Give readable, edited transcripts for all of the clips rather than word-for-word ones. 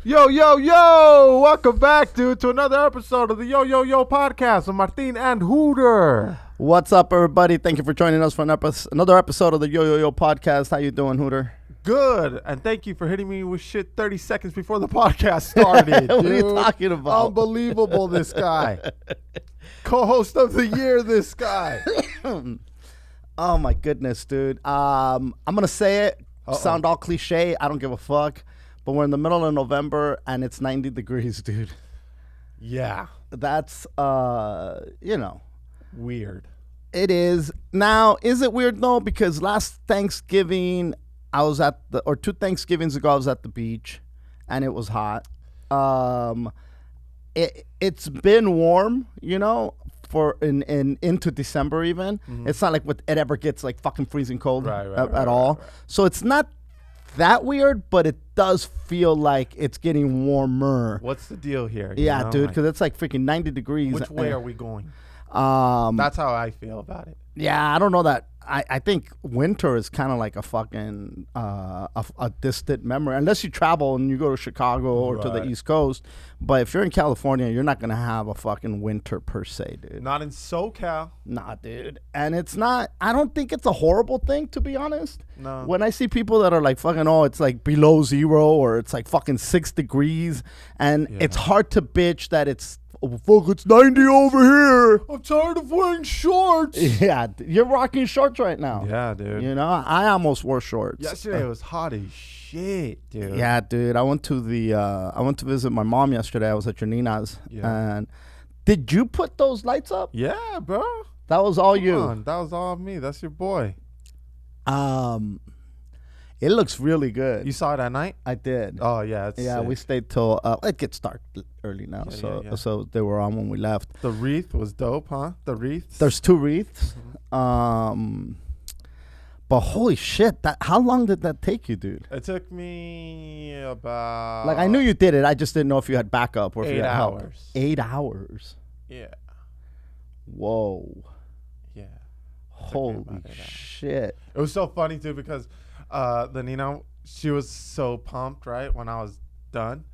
Yo! Welcome back, dude, to another episode of the YoYoYo podcast with Martin and Hooter. What's up, everybody? Thank you for joining us for another episode of the YoYoYo podcast. How you doing, Hooter? Good, and thank you for hitting me with shit 30 seconds before the podcast started. What are you talking about? Unbelievable, this guy. Co-host of the year, this guy. Oh, my goodness, dude. I'm going to say it. Sound all cliche. I don't give a fuck. But we're in the middle of November, and it's 90 degrees, dude. Yeah. That's, Weird. It is. Now, is it weird? No, because last Thanksgiving, two Thanksgivings ago, I was at the beach, and it was hot. It's been warm, for into December even. Mm-hmm. It's not like it ever gets like fucking freezing cold at all. Right. So it's not that weird, but it does feel like it's getting warmer. What's the deal here? Yeah, dude, because it's like freaking 90 degrees. Which way are we going? That's how I feel about it. Yeah, I don't know that. I think winter is kind of like a fucking a distant memory, unless you travel and you go to Chicago or to the East Coast. But if you're in California, you're not gonna have a fucking winter per se, dude. Not in SoCal. Nah, dude. And it's not. I don't think it's a horrible thing, to be honest. No. When I see people that are like fucking, it's like below zero or it's like fucking 6 degrees, and it's hard to bitch that it's. Oh, fuck, it's 90 over here. I'm tired of wearing shorts. Yeah, you're rocking shorts right now. Yeah, dude. I almost wore shorts. Yesterday it was hot as shit, dude. Yeah, dude. I went to visit my mom yesterday. I was at your Nina's. Yeah. And did you put those lights up? Yeah, bro. That was all you. That was all me. That's your boy. It looks really good. You saw it at night? I did. Oh, yeah. It's sick. We stayed till it gets dark early now. So they were on when we left. The wreath was dope, huh? The wreaths? There's 2 wreaths. Mm-hmm. But holy shit, how long did that take you, dude? It took me about... Like, I knew you did it. I just didn't know if you had backup or if you had 8 hours. Help. 8 hours? Yeah. Whoa. Yeah. Holy shit. It was so funny, too, because... the Nina, she was so pumped, right, when I was done.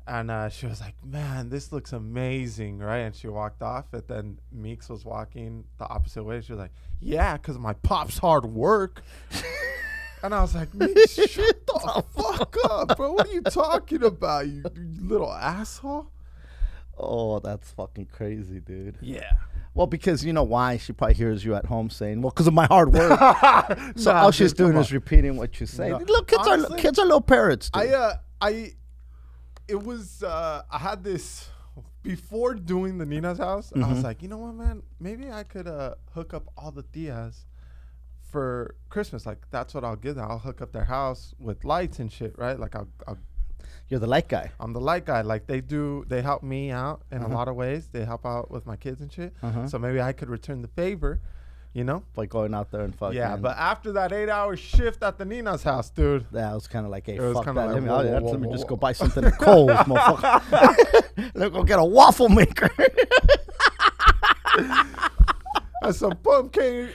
And she was like, man, this looks amazing, right? And she walked off. And then Meeks was walking the opposite way. She was like, yeah, because my pop's hard work. And I was like, Meeks, shut the fuck up, bro. What are you talking about, you little asshole? Oh, that's fucking crazy, dude. Yeah. Well, because you know why? She probably hears you at home saying, well, because of my hard work. So all she's doing is repeating what you say. No. Look, kids are little parrots, dude. I had this, before doing the Nina's house, I was like, you know what, man? Maybe I could hook up all the tias for Christmas. Like, that's what I'll give them. I'll hook up their house with lights and shit, right? Like, I'll You're the light guy. I'm the light guy. Like, they help me out in a lot of ways. They help out with my kids and shit. So maybe I could return the favor, By going out there and fucking. Yeah, but after that 8-hour shift at the Nina's house, dude. Yeah, I was kind of like, hey, fuck that. Like, let me just go buy something at Kohl's, motherfucker. Let me go get a waffle maker. And some pumpkin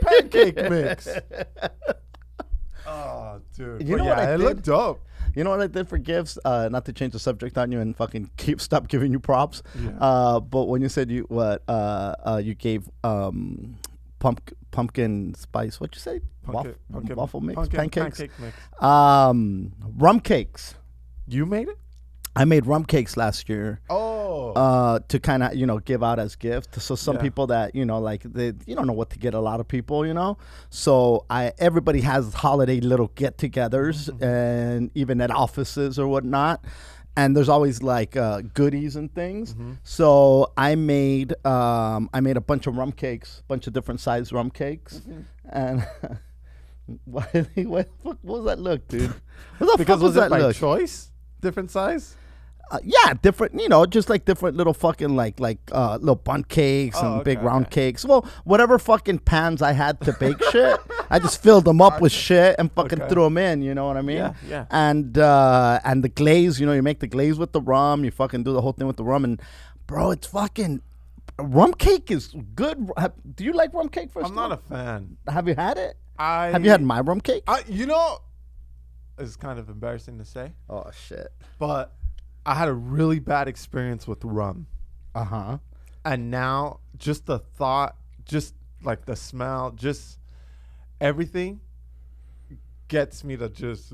pancake mix. Oh, dude. You know what I did? It looked dope. You know what I did for gifts? Not to change the subject on you and fucking stop giving you props. Yeah. But when you said you gave pumpkin spice, what'd you say? Waffle mix, pancakes. Pancake mix. Rum cakes. You made it? I made rum cakes last year. Oh. To kind of, give out as gift. So some people that, like you don't know what to get a lot of people, So everybody has holiday little get-togethers and even at offices or whatnot. And there's always like goodies and things. So I made a bunch of rum cakes, bunch of different size rum cakes. And what was that look, dude? What the fuck was that look? Choice? Different size? Yeah, different, just like different little fucking like little bundt cakes and big round cakes. Well, whatever fucking pans I had to bake shit, I just filled them up with shit and fucking threw them in, you know what I mean? Yeah. And the glaze, you make the glaze with the rum, you fucking do the whole thing with the rum, and bro, it's fucking rum cake is good. Do you like rum cake first? I'm not a fan. Have you had it? Have you had my rum cake? is kind of embarrassing to say. Oh shit. But I had a really bad experience with rum. Uh-huh. And now just the thought, just like the smell, just everything gets me to just.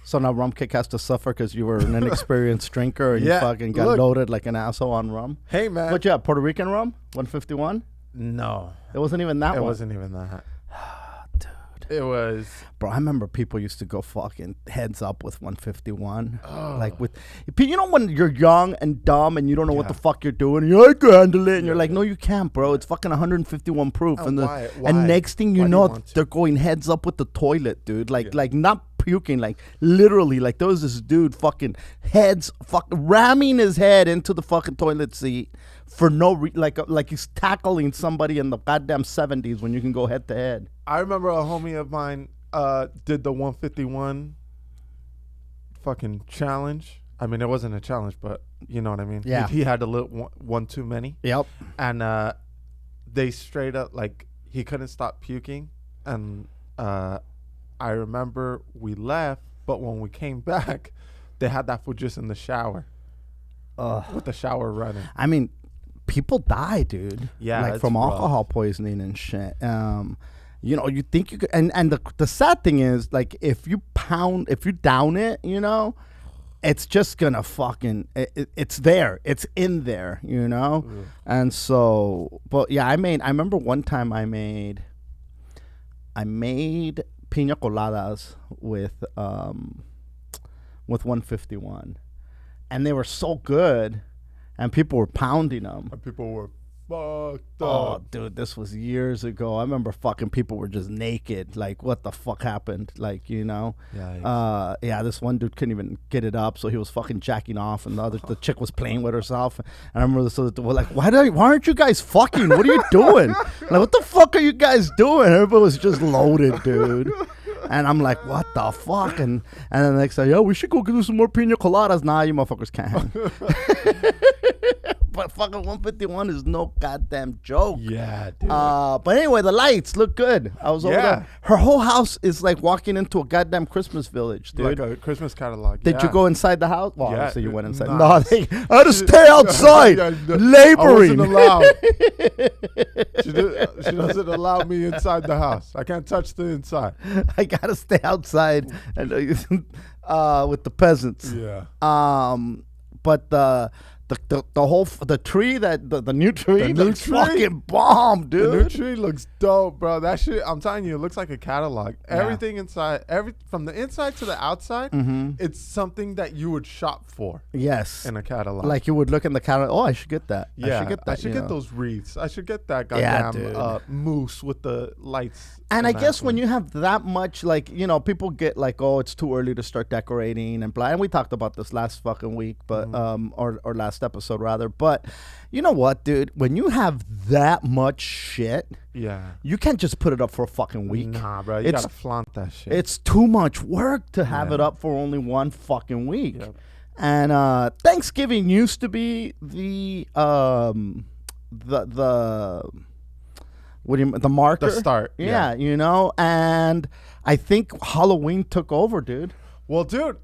So now rum kick has to suffer because you were an inexperienced drinker and you fucking got loaded like an asshole on rum. Hey, man. What you have, Puerto Rican rum? 151? No. It wasn't even that one? It wasn't even that. Dude. It was. Bro, I remember people used to go fucking heads up with 151. Like with, you know when you're young and dumb and you don't know what the fuck you're doing? I can handle it. And you're like, no, you can't, bro. It's fucking 151 proof. And why? And next thing you know, they're going heads up with the toilet, dude. Like not puking, like literally, like there was this dude fucking ramming his head into the fucking toilet seat for no like he's tackling somebody in the goddamn 70s when you can go head to head. I remember a homie of mine did the 151 fucking challenge. I mean, it wasn't a challenge, but you know what I mean. Yeah. He had a little one too many. Yep. And they straight up, like, he couldn't stop puking. And I remember we left, but when we came back, they had that fool just in the shower. With the shower running. I mean, people die, dude. Yeah, like it's from rough. alcohol poisoning and shit. You know, you think you could, and the sad thing is, like, if you down it, you know, it's just gonna fucking, it's there, it's in there, you know. And so, but yeah, I remember one time I made Piña Coladas with 151, and they were so good, and people were pounding them. And people were fucked up. Oh, dude, this was years ago. I remember fucking people were just naked. Like, what the fuck happened? Like, you know? Yeah, this one dude couldn't even get it up, so he was fucking jacking off, and the chick was playing with herself. And I remember this other dude was like, why aren't you guys fucking? What are you doing? Like, what the fuck are you guys doing? Everybody was just loaded, dude. And I'm like, what the fuck? And then the next day, we should go do some more Piña Coladas. Nah, you motherfuckers can't hang. But fucking 151 is no goddamn joke. Yeah, dude. But anyway, the lights look good. I was over there. Her whole house is like walking into a goddamn Christmas village, dude. Like a Christmas catalog. Did you go inside the house? Well, obviously you went inside. Nice. No, I had to stay outside, laboring. I wasn't allowed. She doesn't allow me inside the house. I can't touch the inside. I gotta stay outside and with the peasants. Yeah. But the tree the new tree looks fucking bomb, dude. The new tree looks dope, bro. That shit, I'm telling you, it looks like a catalog. Yeah. Everything inside, from the inside to the outside, it's something that you would shop for. Yes. In a catalog. Like you would look in the catalog. Oh, I should get that. Yeah. I should get that. I should get those wreaths. I should get that goddamn moose with the lights. And I guess when you have that much, like, you know, people get like, oh, it's too early to start decorating and blah. And we talked about this last fucking week, but or last episode rather. But you know what, dude? When you have that much shit, you can't just put it up for a fucking week. Nah, bro, you gotta flaunt that shit. It's too much work to have it up for only one fucking week. Yep. And Thanksgiving used to be the marker, the start. Yeah, you know, and I think Halloween took over, dude. Well, dude,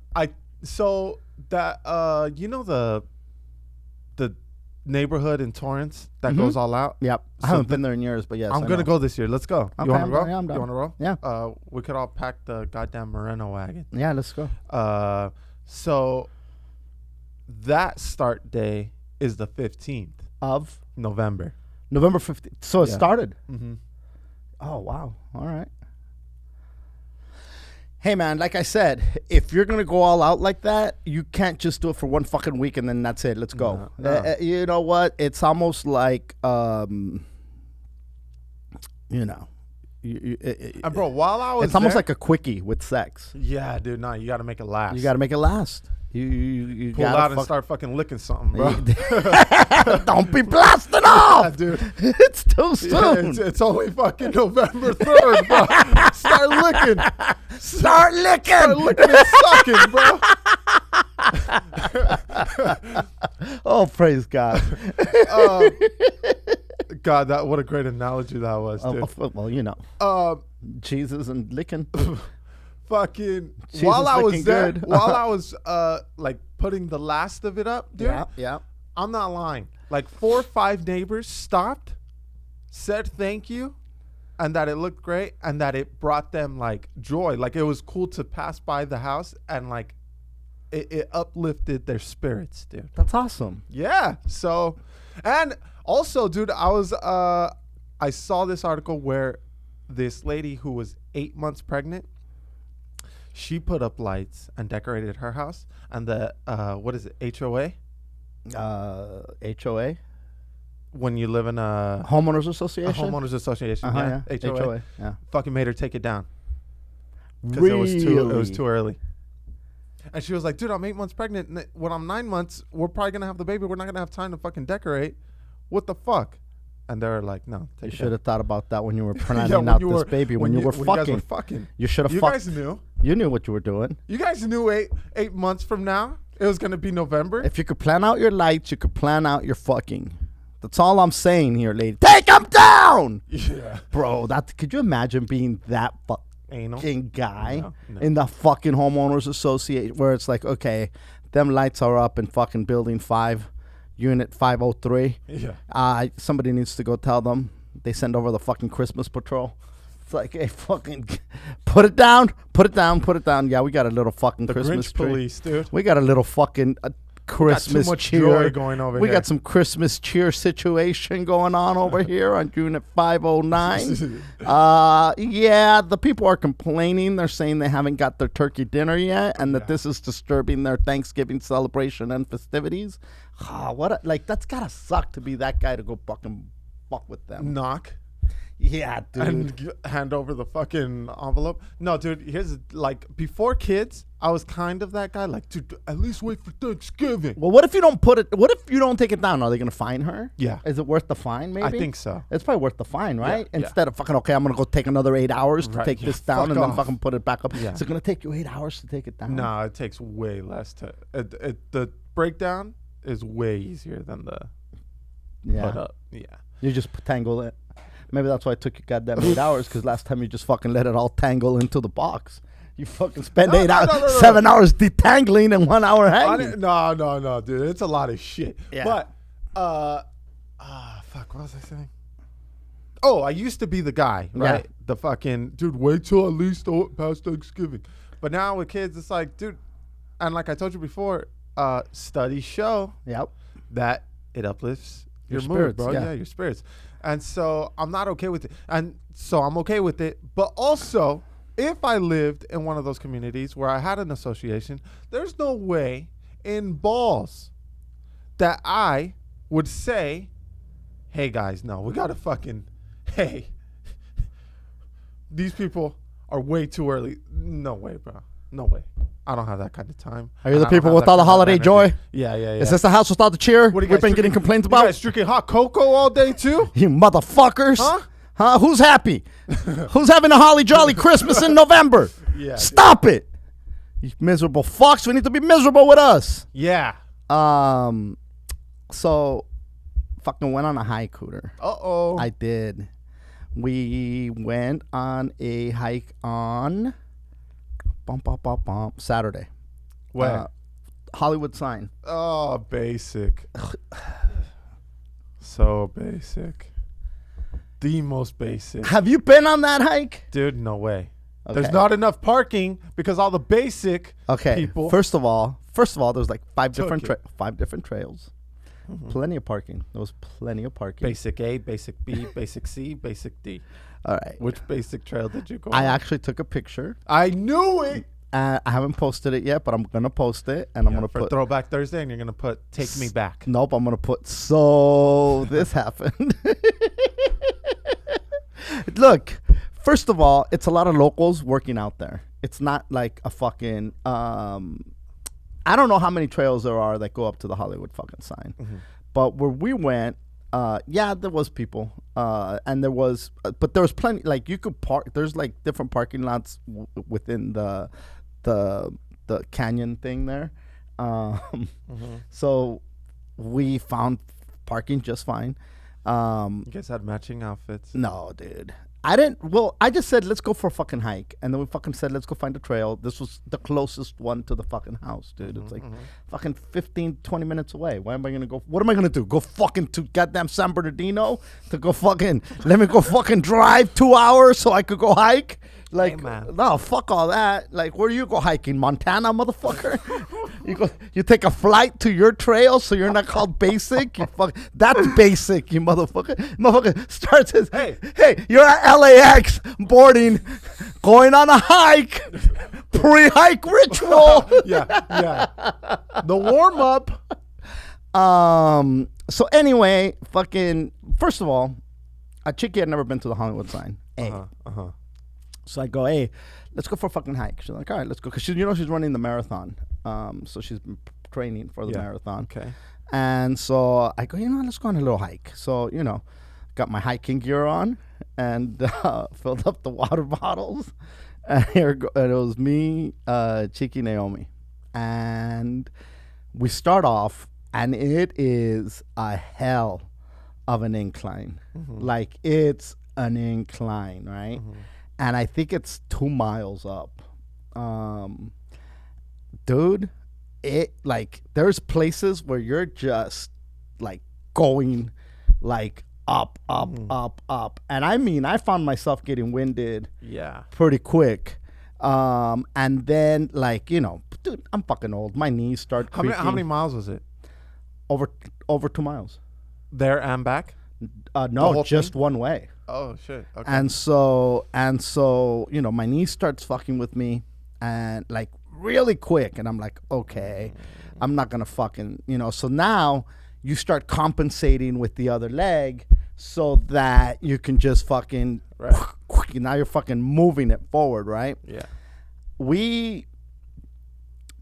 so that you know the neighborhood in Torrance that goes all out. Yep, I haven't been there in years, but yes, I'm gonna go this year. Let's go. Okay, you want to roll? Yeah, I'm down. You want to roll? Yeah. We could all pack the goddamn Moreno wagon. Yeah, let's go. So that start day is the 15th of November. November 15th. So it started. Mm-hmm. Oh wow! All right. Hey man, like I said, if you're gonna go all out like that, you can't just do it for one fucking week and then that's it. Let's go. No. You know what? It's almost like, you know, bro, while I was it's almost like a quickie with sex. Yeah, dude. No, you got to make it last. You got to make it last. You pull out and start fucking licking something, bro. Don't be blasting off, yeah, dude. It's too soon. Yeah, it's only fucking November 3rd, bro. Start licking. Start licking. Start licking and sucking, bro. Oh, praise God. God, what a great analogy that was, dude. Well, you know, Jesus and licking. fucking Jesus, while I was looking there, good. while I was like putting the last of it up, dude. Yeah. I'm not lying. Like 4 or 5 neighbors stopped, said thank you, and that it looked great, and that it brought them like joy. Like it was cool to pass by the house, and like it uplifted their spirits, dude. That's awesome. Yeah. So, and also, dude, I saw this article where this lady who was 8 months pregnant, she put up lights and decorated her house, and the what is it, HOA? HOA, When you live in a homeowners association. homeowners association, Yeah. HOA, Yeah. fucking made her take it down because Really? it was too early. And she was like, dude, I'm 8 months pregnant. And when I'm 9 months, we're probably gonna have the baby. We're not gonna have time to fucking decorate. What the fuck? And they're like, no, You take it should down. have thought about that when you were planning when out you this were- baby. When you were you guys fucking. were fucking. You should have You fucked. guys knew. You knew what you were doing. You guys knew 8 months from now it was gonna be November. If you could plan out your lights, you could plan out your fucking. That's all I'm saying here, lady. Take them down, Yeah. bro. Could you imagine being that Anal. fucking guy No. in the fucking homeowners association where it's like, okay, them lights are up in fucking building 5, unit 503. Yeah. Somebody needs to go tell them. They send over the fucking Christmas patrol. It's like, hey, fucking put it down. Yeah, we got a little fucking The Christmas Grinch tree. police, dude. We got a little fucking Christmas too much cheer joy going over we here. got some Christmas cheer situation going on over here on unit 509. Yeah, the people are complaining. They're saying they haven't got their turkey dinner yet, and that this is disturbing their Thanksgiving celebration and festivities. That's gotta suck to be that guy to go fucking fuck with them. Knock. Yeah, dude. And hand over the fucking envelope. No, dude, here's like before kids, I was kind of that guy. Like, dude, at least wait for Thanksgiving. Well, what if you don't put it? What if you don't take it down? Are they gonna fine her? Yeah. Is it worth the fine? Maybe. I think so. It's probably worth the fine, right? Yeah. Instead of fucking, okay, I'm gonna go take another 8 hours to Right. take Yeah, this down fuck and then off. fucking put it back up. Yeah. Is it gonna take you 8 hours to take it down? No, it takes way less to. The breakdown is way easier than the put Yeah. up. Yeah. You just tangle it. Maybe that's why it took you goddamn 8 hours, because last time you just fucking let it all tangle into the box. You fucking spend 8 hours, no. 7 hours detangling and 1 hour hanging. No, dude. It's a lot of shit. Yeah. But, fuck, what was I saying? Oh, I used to be the guy, right? Yeah. The fucking, dude, wait till at least past Thanksgiving. But now with kids, it's like, dude, and like I told you before, studies show Yep. that it uplifts Your your mood, spirits, bro. yeah. Yeah, your spirits. And so I'm not okay with it. And so I'm okay with it. But also, if I lived in one of those communities where I had an association, there's no way in balls that I would say, hey, guys, no, we got to fucking, hey, these people are way too early. No way, bro. No way. I don't have that kind of time. Are you And the I don't people have with that all the kind of holiday energy. joy? Yeah. Is this the house without the cheer? What are you We've guys been getting drinking- complaints You about? guys drinking hot cocoa all day too? You motherfuckers. Huh? Who's happy? Who's having a holly jolly Christmas in November? Yeah. Stop it. You miserable fucks. We need to be miserable with us. Yeah. So fucking went on a hike, Hooter. Uh-oh. I did. We went on a hike on Saturday. Where? Hollywood Sign. Oh, basic. So basic. The most basic. Have you been on that hike? Dude, no way. Okay. There's not enough parking because all the basic people. First of all, there's like five Took different trails. Plenty of parking. There was plenty of parking. Basic A, basic B, basic C, basic D. All right. Which basic trail did you go I on? actually took a picture. I knew it. I haven't posted it yet, but I'm gonna post it, and I'm Yeah, gonna for put. Throwback Thursday, and you're gonna put "Take Me Back." Nope, I'm gonna put. So this happened. Look, first of all, it's a lot of locals working out there. It's not like a fucking. I don't know how many trails there are that go up to the Hollywood fucking sign, but where we went, yeah, there was people, and there was, but there was plenty. Like you could park. There's like different parking lots within the canyon thing there. So we found parking just fine. You guys had matching outfits. No, dude. I didn't. Well, I just said let's go for a fucking hike, and then we fucking said let's go find a trail. This was the closest one to the fucking house, dude. It's like fucking 15, 20 minutes away. Why am I gonna go? What am I gonna do? Go fucking to goddamn San Bernardino to go fucking? Let me go fucking drive 2 hours so I could go hike. Like, hey, man. No, fuck all that. Like, where do you go hiking? Montana, motherfucker? You take a flight to your trail so you're not called basic? That's basic, you motherfucker. Motherfucker starts his, hey, you're at LAX boarding, going on a hike, pre-hike ritual. yeah. The warm-up. So anyway, fucking, first of all, Chiki had never been to the Hollywood sign. So I go, hey, let's go for a fucking hike. She's like, all right, let's go. Because she's running the marathon. So she's been training for the marathon. Okay. And so I go, let's go on a little hike. So, got my hiking gear on and filled up the water bottles. And it was me, Chiki, Naomi. And we start off, and it is a hell of an incline. Like, it's an incline, right? And I think it's 2 miles up. Dude, it like there's places where you're just like going like up. And I mean, I found myself getting winded pretty quick. And then like, dude, I'm fucking old. My knees start creaking. How many miles was it? Over 2 miles. There and back? No, just one way. Oh shit. Okay. And so, my knee starts fucking with me, and like really quick, and I'm like, okay, I'm not gonna fucking, So now you start compensating with the other leg so that you can just fucking. Right. Now you're fucking moving it forward, right? Yeah. We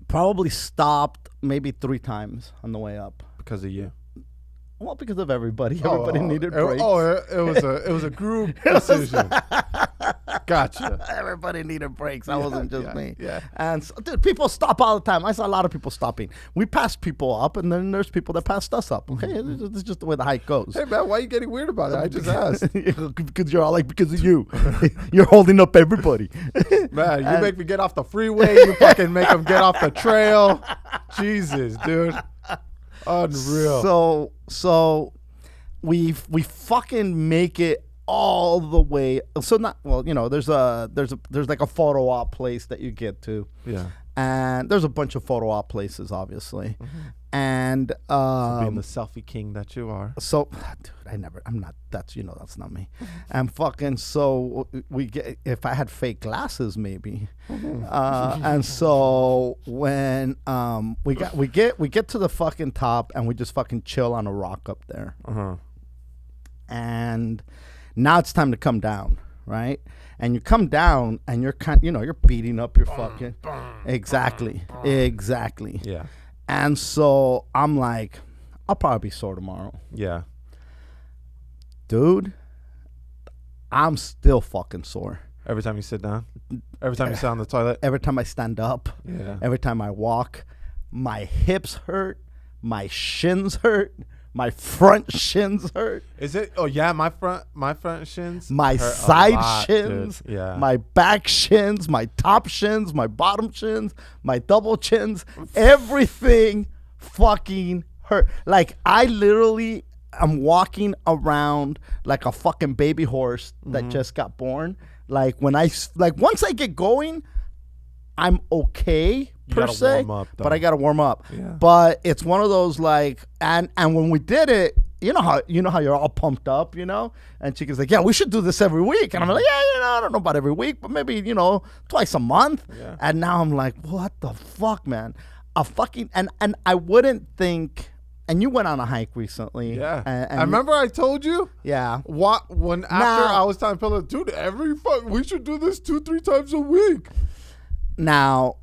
probably stopped maybe 3 times on the way up Because of you. Well, because of everybody. Everybody needed breaks. It was a group decision. Gotcha. Everybody needed breaks. That wasn't just me. Yeah. And so, dude, people stop all the time. I saw a lot of people stopping. We passed people up, and then there's people that passed us up. Okay, it's just the way the hike goes. Hey man, why are you getting weird about it? I just asked. Because you're all like, because of you. You're holding up everybody. Man, you make me get off the freeway. You fucking make them get off the trail. Jesus, dude. Unreal. So we fucking make it all the way. So not well, there's like a photo op place that you get to. Yeah. And there's a bunch of photo op places, obviously. And so being the selfie king that you are. So, dude, I'm not. That's not me. And fucking so we get. If I had fake glasses, maybe. And so when we get to the fucking top, and we just fucking chill on a rock up there. And now it's time to come down, right? And you come down, and you're you're beating up your fucking exactly. Yeah. And so I'm like, I'll probably be sore tomorrow. Yeah. Dude, I'm still fucking sore. Every time you sit down? Every time you sit on the toilet? Every time I stand up. Yeah. Every time I walk. My hips hurt. My shins hurt. My front shins hurt. Is it? Oh yeah, my front shins. My side shins. Dude. Yeah. My back shins. My top shins. My bottom shins. My double chins. Everything fucking hurt. Like I literally am walking around like a fucking baby horse that just got born. Like once I get going, I'm okay. Per se, but I gotta warm up. Yeah. But it's one of those like, and when we did it, you know how you're all pumped up, and Chica's like, yeah, we should do this every week, and I'm like, yeah, I don't know about every week, but maybe twice a month. Yeah. And now I'm like, what the fuck, man? A fucking and I wouldn't think. And you went on a hike recently. Yeah. And I remember I told you. Yeah. After I was telling Pillow, dude, we should do this 2-3 times a week. Now.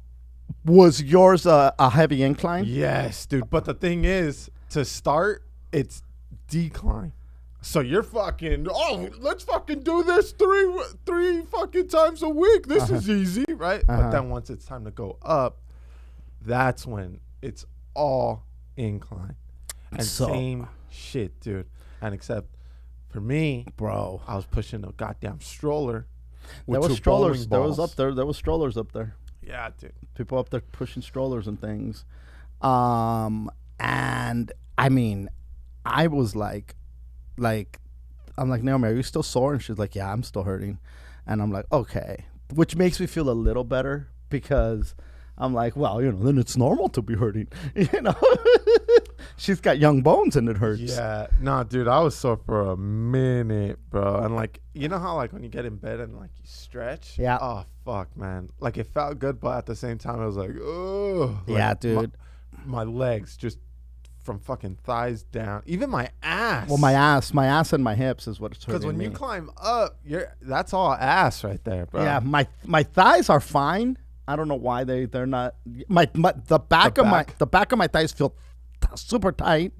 Was yours a heavy incline? Yes, dude. But the thing is, to start, it's decline. So you're fucking, let's fucking do this three fucking times a week. This is easy, right? But then once it's time to go up, that's when it's all incline. And same shit, dude. And except For me, bro, I was pushing a goddamn stroller. There was strollers. There was up there. There was strollers up there. Yeah, dude. People up there pushing strollers and things. And I mean, I was like, I'm like, Naomi, are you still sore? And she's like, yeah, I'm still hurting. And I'm like, okay, which makes me feel a little better because I'm like, well, then it's normal to be hurting. She's got young bones and it hurts. Yeah. No, dude, I was sore for a minute, bro. And like, you know how like when you get in bed and like you stretch? Yeah. Oh, fuck, man. Like it felt good, but at the same time, it was like, oh. Like, yeah, dude. My legs just from fucking thighs down. Even my ass. Well, my ass and my hips is what's hurting me. Because when you climb up, that's all ass right there, bro. Yeah, my thighs are fine. I don't know why they're not. The back of my thighs feel super tight,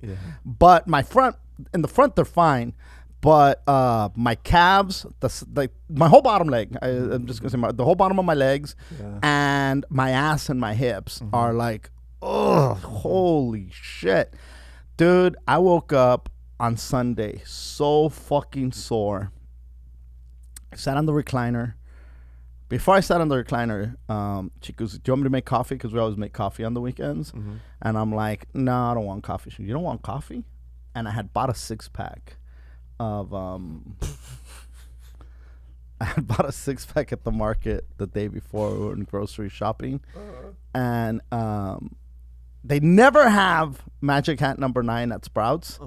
but my front they're fine. But my calves, my whole bottom leg, I'm just gonna say the whole bottom of my legs, and my ass and my hips are like, oh, holy shit, dude! I woke up on Sunday so fucking sore. I sat on the recliner. Before I sat on the recliner, she goes, do you want me to make coffee? Because we always make coffee on the weekends. And I'm like, no, I don't want coffee. She goes, you don't want coffee? And I had bought a 6-pack of, I had bought a 6-pack at the market the day before we were in grocery shopping. And they never have Magic Hat number 9 at Sprouts.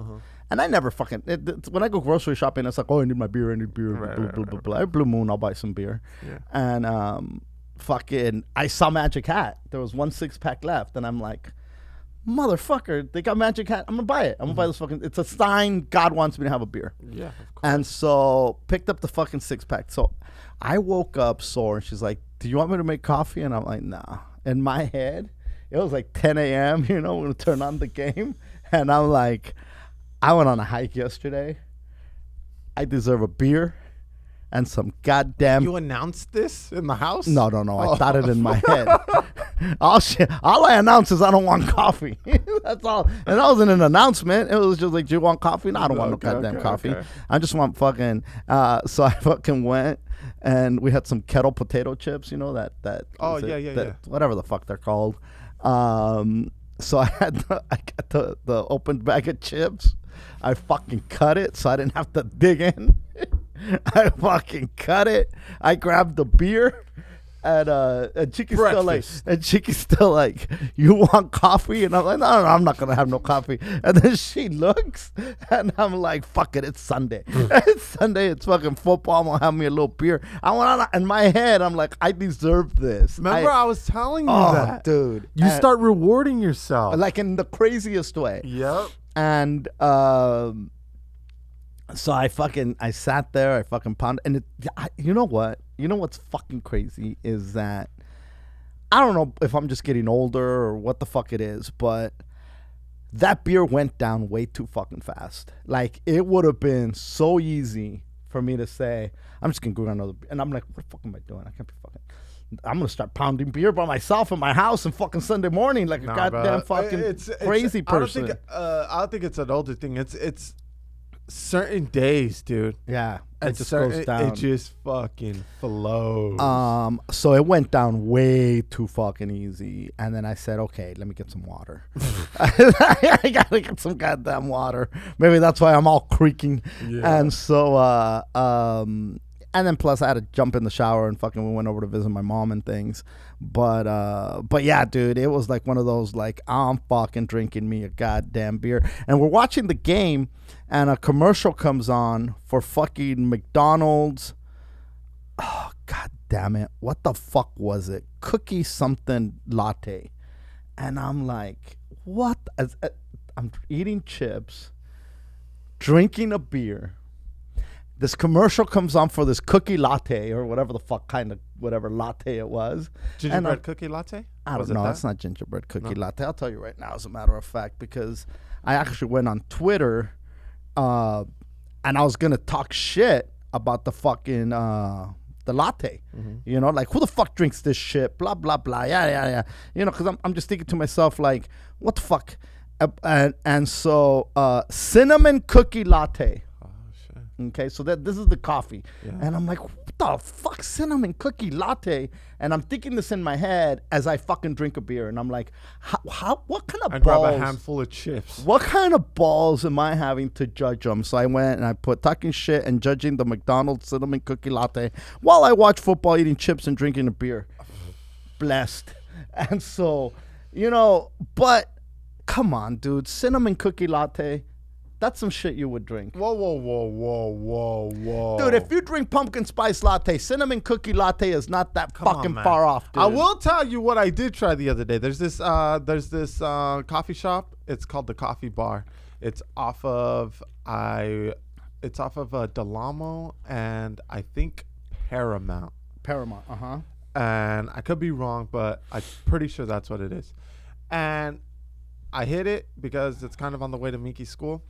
And I never fucking, when I go grocery shopping, it's like, oh, I need beer. Every blue moon, I'll buy some beer. Yeah. And fucking, I saw Magic Hat. There was 1 6-pack left. And I'm like, motherfucker, they got Magic Hat. I'm going to buy it. I'm going to buy this fucking, it's a sign God wants me to have a beer. Yeah, of course. And so picked up the fucking 6-pack. So I woke up sore and she's like, do you want me to make coffee? And I'm like, nah. In my head, it was like 10 a.m., we're going to turn on the game. And I'm like, I went on a hike yesterday. I deserve a beer and some goddamn... You announced this in the house? No. I thought it in my head. All I announced is I don't want coffee. That's all. And that wasn't an announcement. It was just like, do you want coffee? No, I don't want no goddamn coffee. Okay. I just want fucking... so I fucking went and we had some kettle potato chips, that... Oh, yeah. Whatever the fuck they're called. So I got the open bag of chips. I fucking cut it so I didn't have to dig in. I fucking cut it. I grabbed the beer, and Chiki's still like, you want coffee? And I'm like, no, I'm not gonna have no coffee. And then she looks, and I'm like, fuck it, it's Sunday. It's Sunday. It's fucking football. I'm gonna have me a little beer. I went on in my head. I'm like, I deserve this. Remember, I was telling you that, dude. You start rewarding yourself, like in the craziest way. Yep. And so I sat there, I fucking pounded, and you know what? You know what's fucking crazy is that I don't know if I'm just getting older or what the fuck it is, but that beer went down way too fucking fast. Like, it would have been so easy for me to say, I'm just gonna go get another beer. And I'm like, what the fuck am I doing? I can't be fucking... I'm gonna start pounding beer by myself in my house on fucking Sunday morning like a goddamn fucking crazy person. I don't think it's an older thing. It's certain days, dude. Yeah, it just goes down. It just fucking flows. So it went down way too fucking easy, and then I said, okay, let me get some water. I gotta get some goddamn water. Maybe that's why I'm all creaking. Yeah. And so and then plus I had to jump in the shower and fucking we went over to visit my mom and things. But yeah, dude, it was like one of those like, I'm fucking drinking me a goddamn beer. And we're watching the game and a commercial comes on for fucking McDonald's. Oh, god damn it. What the fuck was it? Cookie something latte. And I'm like, what? I'm eating chips, drinking a beer. This commercial comes on for this cookie latte or whatever the fuck kind of whatever latte it was. Gingerbread cookie latte? I don't know. It's not gingerbread cookie latte. I'll tell you right now, as a matter of fact, because I actually went on Twitter and I was going to talk shit about the fucking the latte. Mm-hmm. Like, who the fuck drinks this shit? Blah, blah, blah. Yeah. Because I'm just thinking to myself, like, what the fuck? And so cinnamon cookie latte. Okay, so this is the coffee. Yeah. And I'm like, what the fuck, cinnamon cookie latte? And I'm thinking this in my head as I fucking drink a beer. And I'm like, what kind of I balls? grab a handful of chips. What kind of balls am I having to judge them? So I went and I put talking shit and judging the McDonald's cinnamon cookie latte while I watch football, eating chips and drinking a beer. Blessed. And so, but come on, dude. Cinnamon cookie latte. That's some shit you would drink. Whoa. Dude, if you drink pumpkin spice latte, cinnamon cookie latte is not that fucking far off, dude. I will tell you what I did try the other day. There's this coffee shop. It's called the Coffee Bar. It's off of Delamo and I think Paramount. Paramount, And I could be wrong, but I'm pretty sure that's what it is. And I hit it because it's kind of on the way to Miki's school.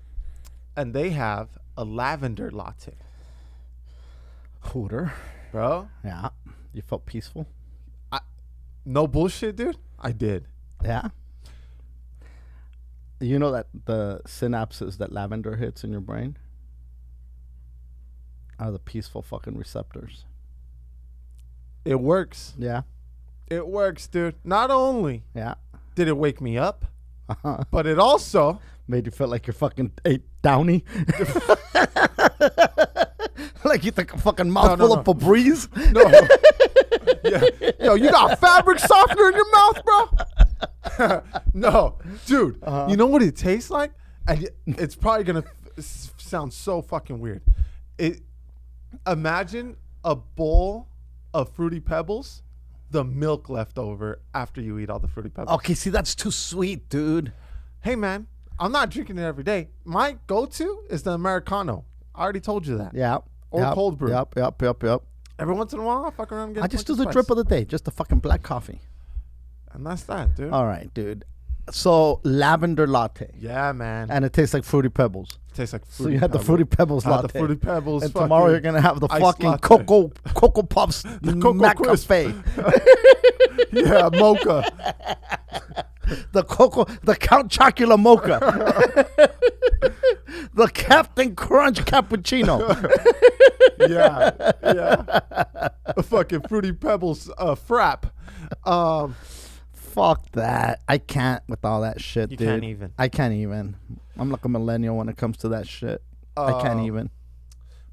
And they have a lavender latte. Hooter. Bro. Yeah. You felt peaceful? No bullshit, dude. I did. Yeah. You know that the synapses that lavender hits in your brain are the peaceful fucking receptors. It works. Yeah. It works, dude. Not only did it wake me up, but it also made you feel like you're fucking ate Downy. Like you took a fucking mouthful of Febreze. No. Yeah. Yo, you got fabric softener in your mouth, bro? No. Dude, you know what it tastes like? And it's probably going to sound so fucking weird. Imagine a bowl of Fruity Pebbles, the milk left over after you eat all the Fruity Pebbles. Okay, see, that's too sweet, dude. Hey, man, I'm not drinking it every day. My go-to is the Americano. I already told you that. Yeah. Or cold brew. Yep. Every once in a while, I fuck around and get I just do the drip of the day, just the fucking black coffee. And that's that, dude. All right, dude. So, lavender latte. Yeah, man. And it tastes like Fruity Pebbles. It tastes like Fruity So you had the Fruity Pebbles latte. the Fruity Pebbles. And tomorrow you're going to have the fucking Cocoa Puffs the Cocoa Cafe. Yeah, mocha. The Count Chocula Mocha. The Captain Crunch Cappuccino. Yeah. A fucking Fruity Pebbles frap. Fuck that. I can't with all that shit, dude. Can't even. I can't even. I'm like a millennial when it comes to that shit. I can't even.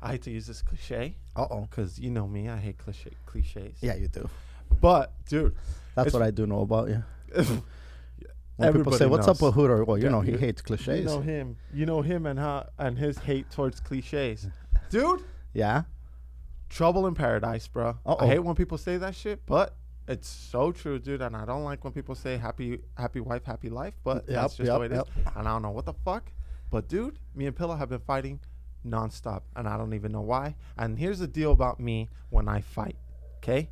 I hate to use this cliche. Uh-oh. Because you know me. I hate cliches. Yeah, you do. But, dude. That's what I do know about you. When Everybody people say, what's knows. up with Hooter? Well, you know he hates clichés. You know him and his hate towards cliches. Dude. Yeah? Trouble in paradise, bro. Uh-oh. I hate when people say that shit, but it's so true, dude. And I don't like when people say happy wife, happy life, but that's just the way it is. And I don't know what the fuck. But, dude, me and Pillow have been fighting nonstop, and I don't even know why. And here's the deal about me when I fight, okay?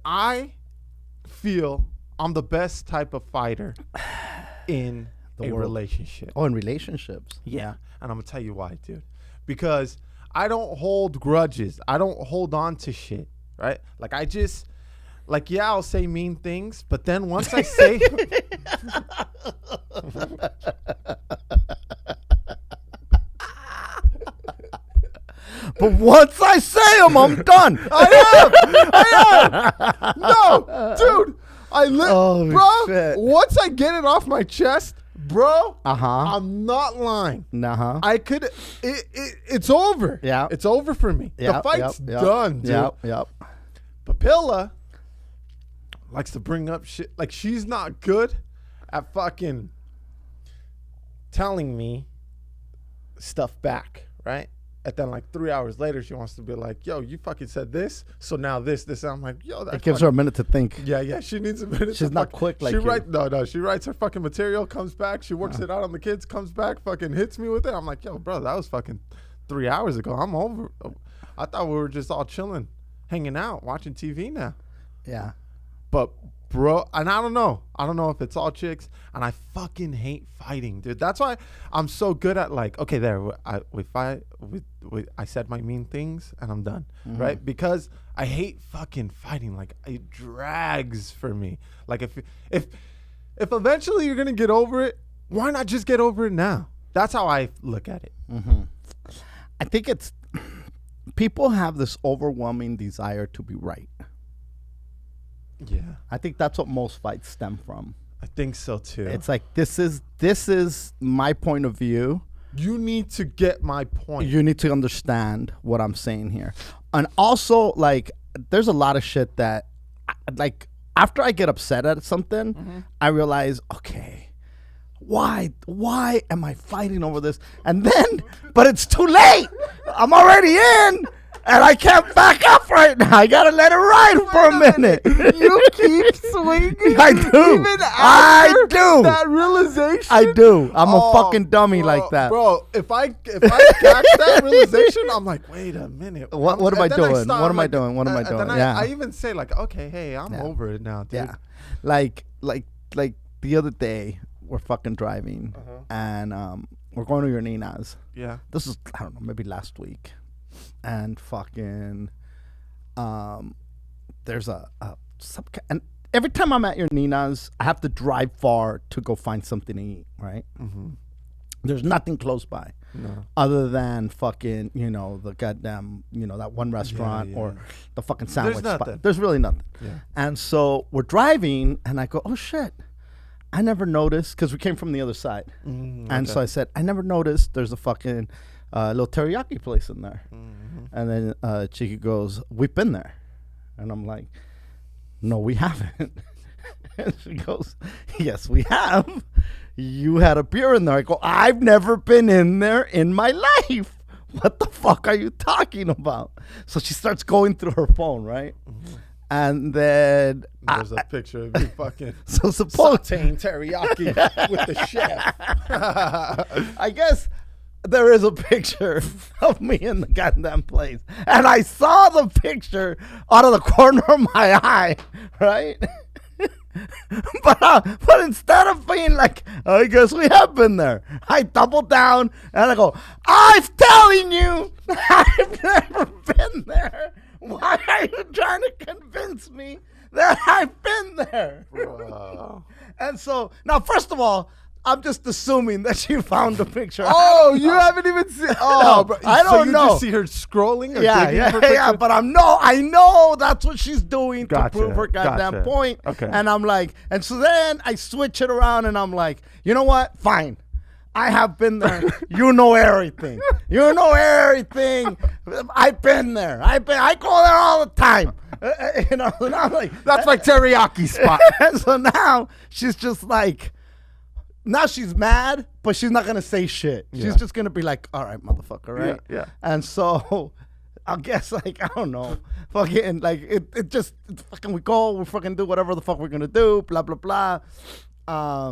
I feel I'm the best type of fighter in a relationship. Oh, in relationships. Yeah. And I'm going to tell you why, dude. Because I don't hold grudges. I don't hold on to shit, right? Like, I'll say mean things, but then once I say... But once I say them, I'm done. I am. No, dude. Bro, shit. once I get it off my chest, bro, I'm not lying. I could. It's over. Yeah, it's over for me. The fight's done, dude. Yep. Papilla likes to bring up shit. Like, she's not good at fucking telling me stuff back, right? And then, like, 3 hours later, she wants to be like, yo, you fucking said this, so now this. And I'm like, yo, that it gives her a minute to think. Yeah, she needs a minute. She's not quick like you. No, she writes her fucking material, comes back, she works it out on the kids, comes back, fucking hits me with it. I'm like, yo, bro, that was fucking 3 hours ago. I'm over. I thought we were just all chilling, hanging out, watching TV now. Yeah. But, bro, and I don't know if it's all chicks, and I fucking hate fighting, dude. That's why I'm so good at, like, okay, there, we fight, I said my mean things, and I'm done, right? Because I hate fucking fighting. Like, it drags for me. Like, if eventually you're gonna get over it, why not just get over it now? That's how I look at it. I think it's people have this overwhelming desire to be right. Yeah. I think that's what most fights stem from. I think so too. It's like this is my point of view. You need to get my point. You need to understand what I'm saying here. And also, like, there's a lot of shit that, like, after I get upset at something, I realize, okay, why am I fighting over this? And then, but it's too late. I'm already in. And I can't back up right now. I gotta let it ride for a minute. You keep swinging. I do. Even I after do. that realization. I do. I'm a fucking dummy like that. Bro, if I catch that realization, I'm like, wait a minute. What am I doing? What am I doing? What am I doing? Then Yeah. I even say like, okay, hey, I'm over it now, dude. Yeah. Like the other day, we're fucking driving, and we're going to your Nina's. Yeah. This is, I don't know, maybe last week. And fucking, there's and every time I'm at your Nina's, I have to drive far to go find something to eat, right? There's nothing close by. No. Other than fucking, the goddamn, that one restaurant or the fucking sandwich spot. There's really nothing. Yeah. And so we're driving, and I go, oh shit, I never noticed, because we came from the other side. And so I said, I never noticed there's a fucking little teriyaki place in there. And then Chiki goes, we've been there. And I'm like, no, we haven't. And she goes, yes, we have. You had a beer in there. I go, I've never been in there in my life. What the fuck are you talking about? So she starts going through her phone, right? And then there's a picture of you fucking sauteing teriyaki with the chef. I guess there is a picture of me in the goddamn place. And I saw the picture out of the corner of my eye, right? But instead of being like, I guess we have been there, I double down and I go, I'm telling you, I've never been there. Why are you trying to convince me that I've been there? And so, now, first of all, I'm just assuming that you found the picture. Oh, you haven't even seen. Oh, no, I don't know. You just see her scrolling. Or Yeah. But I know that's what she's doing to prove her goddamn point. Okay. And I'm like, and so then I switch it around, and I'm like, you know what? Fine. I have been there. You know everything. You know everything. I've been there. I go there all the time. And I'm like, that's my teriyaki spot. And so now she's just like. Now she's mad, but she's not gonna say shit. She's just gonna be like, "All right, motherfucker, right?" Yeah. And so, I guess like I don't know, fucking like it just fucking we fucking do whatever the fuck we're gonna do, blah blah blah.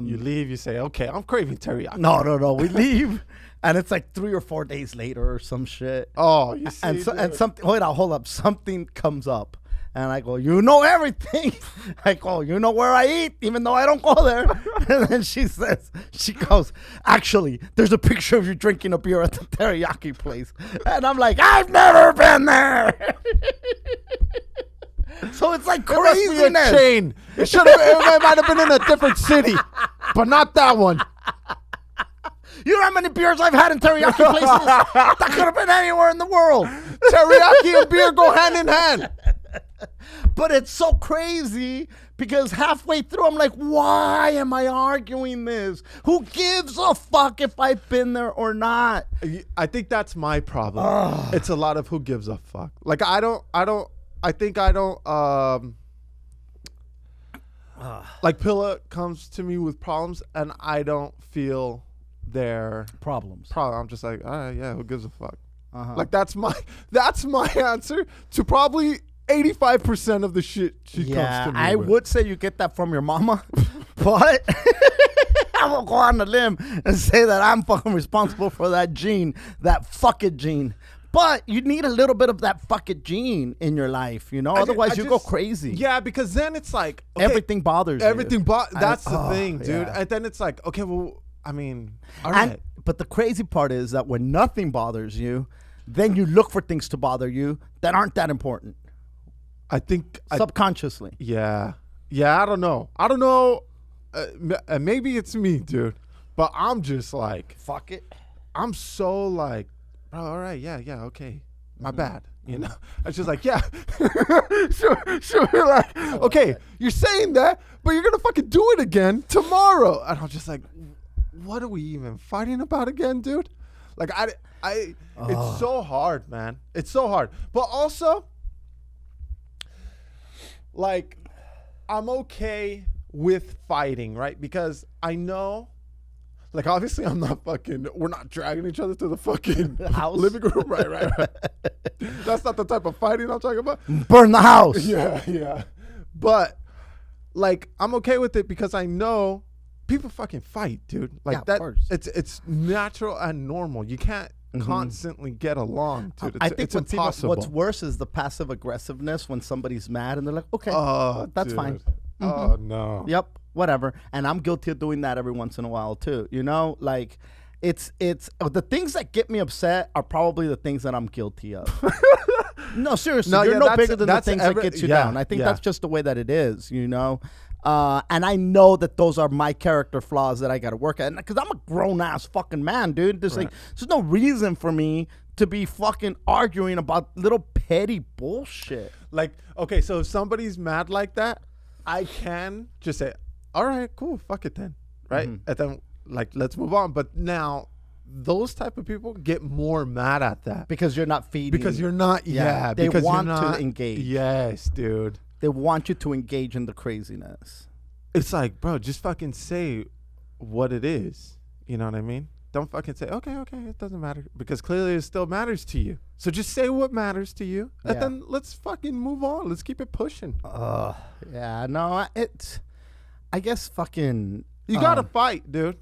You leave. You say, "Okay, I'm craving teriyaki." No. We leave, and it's like 3 or 4 days later or some shit. Oh, you see, and something. Hold up. Something comes up. And I go, you know everything. I go, you know where I eat, even though I don't go there. And then she goes, actually, there's a picture of you drinking a beer at the teriyaki place. And I'm like, I've never been there. So it's like craziness. It must be a chain. It might have been in a different city, but not that one. You know how many beers I've had in teriyaki places? That could have been anywhere in the world. Teriyaki and beer go hand in hand. But it's so crazy because halfway through, I'm like, why am I arguing this? Who gives a fuck if I've been there or not? I think that's my problem. It's a lot of who gives a fuck. Like, like Pilla comes to me with problems and I don't feel their problems. I'm just like, all right, yeah, who gives a fuck? Like that's my answer to probably 85% of the shit she comes to me I with. would say you get that from your mama, but I will go on a limb and say that I'm fucking responsible for that gene, that fucking gene. But you need a little bit of that fucking gene in your life, Otherwise, you go crazy. Yeah, because then it's like okay, everything bothers you. That's the thing, dude. Yeah. And then it's like, okay, well, I mean, all right. But the crazy part is that when nothing bothers you, then you look for things to bother you that aren't that important. I think subconsciously. Yeah. I don't know. Maybe it's me, dude. But I'm just like, fuck it. I'm so like bro, all right, yeah, okay. My bad. You know, I was just like, yeah, sure. Like, okay, you're saying that, but you're gonna fucking do it again tomorrow. And I'm just like, what are we even fighting about again, dude? Like, it's so hard, man. It's so hard. But also, like, I'm okay with fighting, right? Because I know. Like, obviously, we're not dragging each other to the fucking house, living room. Right. That's not the type of fighting I'm talking about. Burn the house. Yeah. But, like, I'm okay with it because I know people fucking fight, dude. Like, that, it's natural and normal. You can't constantly get along, dude. I think it's impossible. What's worse is the passive aggressiveness when somebody's mad and they're like, okay, that's fine. Oh, no. Yep. Whatever. And I'm guilty of doing that every once in a while too. You know, like it's the things that get me upset are probably the things that I'm guilty of. No, seriously, you're no bigger than the things that get you down. I think that's just the way that it is, you know. And I know that those are my character flaws that I got to work at, because I'm a grown ass fucking man, dude. There's no reason for me to be fucking arguing about little petty bullshit. Like, okay, so if somebody's mad like that, I can just say, all right, cool, fuck it then, right? And then, like, let's move on. But now, those type of people get more mad at that. Because you're not feeding. Because you're not, they because want you're not, to engage. Yes, dude. They want you to engage in the craziness. It's like, bro, just fucking say what it is. You know what I mean? Don't fucking say, okay, it doesn't matter. Because clearly it still matters to you. So just say what matters to you. And then let's fucking move on. Let's keep it pushing. Yeah, no, I guess fucking... You gotta fight, dude.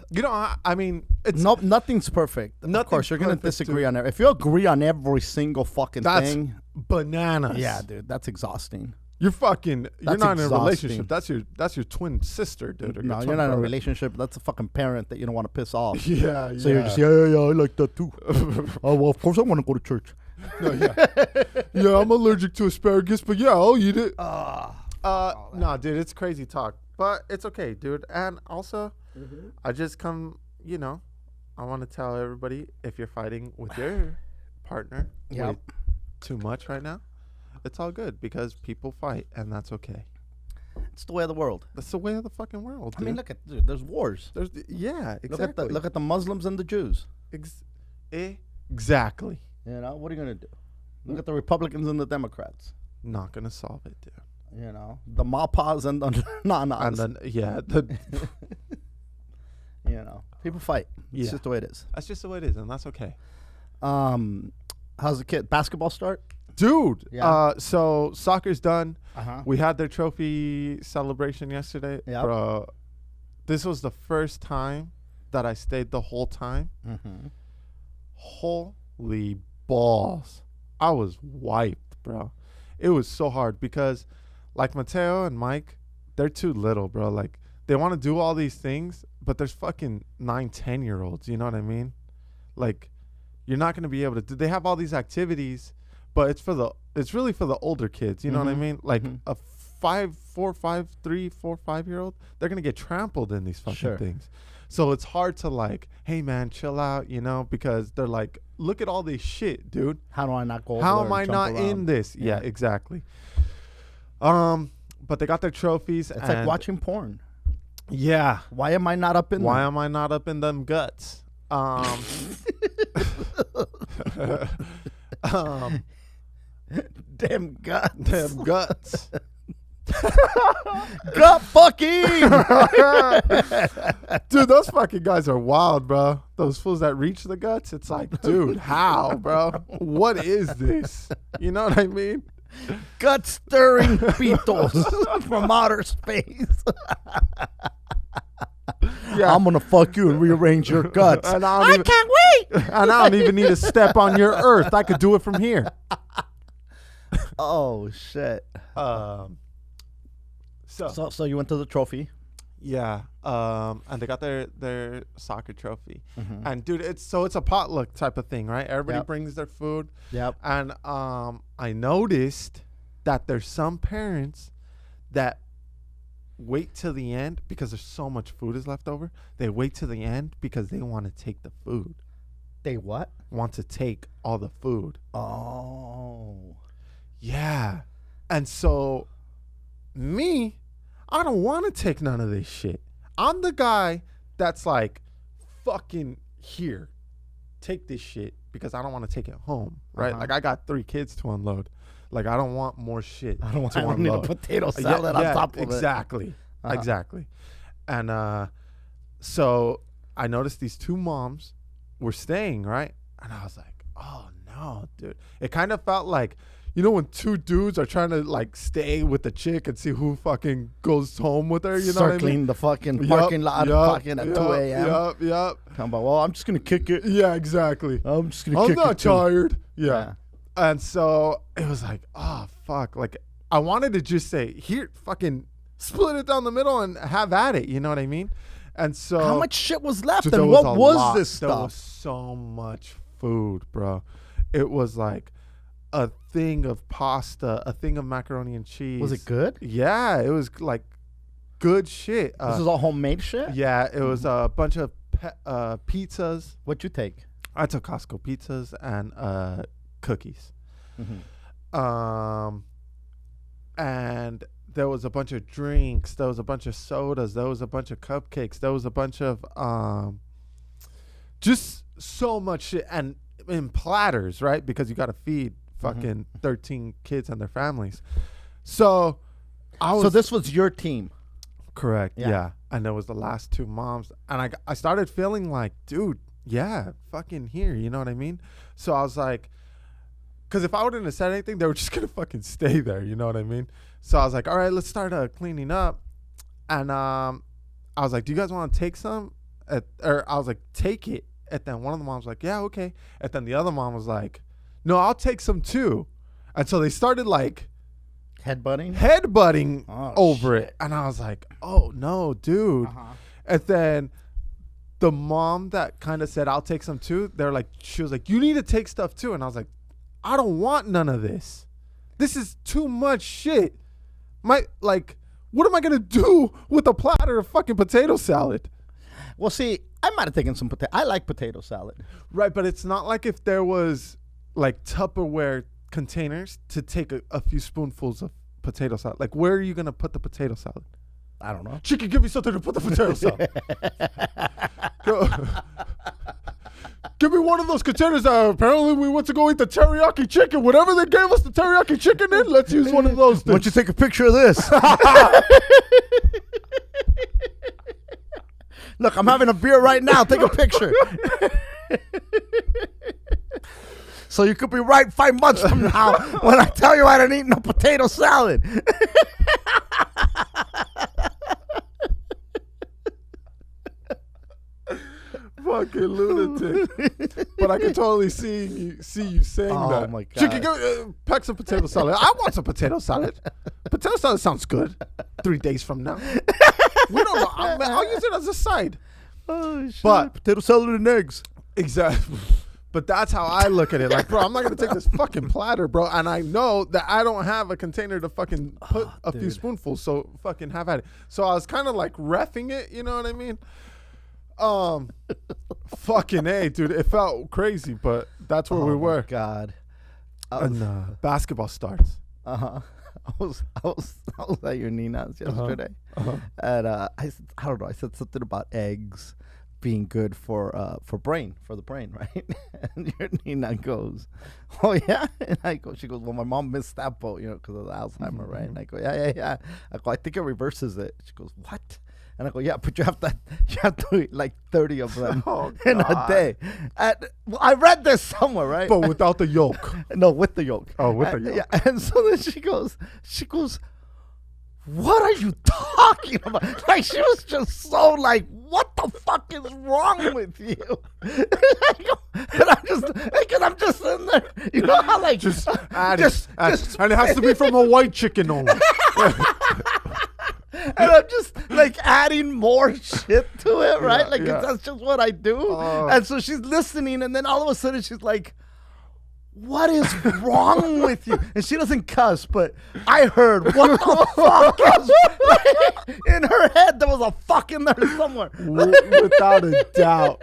You know, I mean... it's nothing's perfect. Of course, you're going to disagree on it. If you agree on every single fucking thing... bananas. Yeah, dude, that's exhausting. You're not in a relationship. That's your twin sister, dude. No, you're not in a relationship. That's a fucking parent that you don't want to piss off. Yeah. So you're just, yeah, I like that too. Oh, well, of course I want to go to church. No, yeah, I'm allergic to asparagus, but yeah, I'll eat it. No, dude, it's crazy talk. But it's okay, dude. And also, I just I want to tell everybody, if you're fighting with your partner with too much right now, it's all good, because people fight, and that's okay. It's the way of the world. That's the way of the fucking world, dude. I mean, there's wars. Exactly. Look at the Muslims and the Jews. Exactly. You know, what are you going to do? Look at the Republicans and the Democrats. Not going to solve it, dude. You know, the Mapas and the Nanas. And then, you know, people fight. It's just the way it is. That's just the way it is, and that's okay. How's the kid? Basketball start? Dude, so soccer's done. We had their trophy celebration yesterday. Bro, this was the first time that I stayed the whole time. Holy balls. I was wiped, bro. It was so hard because, like, Mateo and Mike, they're too little, bro. Like, they want to do all these things, but there's fucking 9-10-year-olds, you know what I mean? Like, you're not going to be able to do. They have all these activities, but it's really for the older kids, you know what I mean? Like, a 5-4-5-3-4-5-year-old, they're going to get trampled in these fucking things. So it's hard to, like, hey, man, chill out, you know, because they're like, look at all this shit, dude. How do I not go over How there am I not around? in this? Yeah, exactly. But they got their trophies. It's like watching porn. Yeah. Why am I not up in Why am I not up in them guts? Damn guts. Damn guts. Gut fucking. Dude, those fucking guys are wild, bro. Those fools that reach the guts, it's like, dude, how, bro? What is this? You know what I mean? Gut stirring Beatles from outer space. I'm gonna fuck you and rearrange your guts. And I can't wait. And I don't even need to step on your earth. I could do it from here. Oh shit. So you went to the trophy. Yeah. And they got their soccer trophy. And dude, it's a potluck type of thing, right? Everybody brings their food. Yep. And I noticed that there's some parents that wait till the end because there's so much food is left over. They wait till the end because they want to take the food. They what? Want to take all the food. Oh. Yeah. And so me, I don't want to take none of this shit. I'm the guy that's like, fucking here, take this shit because I don't want to take it home, right? Like I got 3 kids to unload. Like I don't want more shit. I don't need a potato salad on top of exactly. it. Exactly. And so I noticed these 2 moms were staying, right? And I was like, oh no, dude. It kind of felt like, you know, when 2 dudes are trying to like stay with the chick and see who fucking goes home with her, you know what I mean? Circling the fucking parking lot fucking at 2 a.m. Yep. Talking about, well, I'm just going to kick it. Yeah, exactly. I'm just going to kick it. I'm not tired. Yeah. And so it was like, oh, fuck. Like, I wanted to just say, here, fucking split it down the middle and have at it. You know what I mean? And so. How much shit was left? Dude, and what was this stuff? There was so much food, bro. It was like a thing of pasta, a thing of macaroni and cheese. Was it good? Yeah, it was like good shit. This is all homemade shit? Yeah, it was a bunch of pizzas. What'd you take? I took Costco pizzas and cookies. And there was a bunch of drinks. There was a bunch of sodas. There was a bunch of cupcakes. There was a bunch of just so much shit. And in platters, right? Because you got to feed fucking 13 kids and their families. So So this was your team? Correct. Yeah. And there was the last 2 moms. And I started feeling like, dude, yeah, fucking here. You know what I mean? So I was like, because if I wouldn't have said anything, they were just going to fucking stay there. You know what I mean? So I was like, all right, let's start cleaning up. And I was like, do you guys want to take some? Or I was like, take it. And then one of the moms was like, yeah, okay. And then the other mom was like, no, I'll take some too. And so they started like headbutting over it. And I was like, oh no, dude. And then the mom that kind of said, I'll take some too. She was like, you need to take stuff too. And I was like, I don't want none of this. This is too much shit. What am I going to do with a platter of fucking potato salad? Well, see, I might have taken some potato. I like potato salad. Right, but it's not like if there was like Tupperware containers to take a few spoonfuls of potato salad. Like, where are you going to put the potato salad? I don't know. Chiki, give me something to put the potato salad. Give me one of those containers that apparently we went to go eat the teriyaki chicken. Whatever they gave us the teriyaki chicken in, let's use one of those things. Why don't you take a picture of this? Look, I'm having a beer right now. Take a picture. So you could be right 5 months from now when I tell you I didn't eat no potato salad. Fucking lunatic. But I can totally see you saying that. Oh my God. Chiki, pack some potato salad. I want some potato salad. Potato salad sounds good. 3 days from now. We don't know. I'll use it as a side. Oh shit. But potato salad and eggs. Exactly. But that's how I look at it. Like, bro, I'm not going to take this fucking platter, bro. And I know that I don't have a container to fucking put a few spoonfuls. So fucking have at it. So I was kind of like reffing it. You know what I mean? Fucking A, dude. It felt crazy, but that's where we were. God. And basketball starts. I was at your Nina's yesterday, and I don't know. I said something about eggs being good for the brain, right? And your Nina goes, "Oh yeah," and I go. She goes, "Well, my mom missed that boat, because of the Alzheimer, right?" And I go, "Yeah." I go, "I think it reverses it." She goes, "What?" And I go, "Yeah, but you have to eat like 30 of them in a day." And I read this somewhere, right? But without the yolk. No, with the yolk. Oh, with the yolk. Yeah, and so then she goes, "What are you talking about?" Like, she was just so like, "What the fuck is wrong with you?" And I'm just in there. You know how like just add it. And it has to be from a white chicken only. And I'm just like adding more shit to it, right? That's just what I do. And so she's listening, and then all of a sudden she's like, "What is wrong with you?" And she doesn't cuss, but I heard, "What the fuck is?" In her head, there was a fuck in there somewhere. Without a doubt.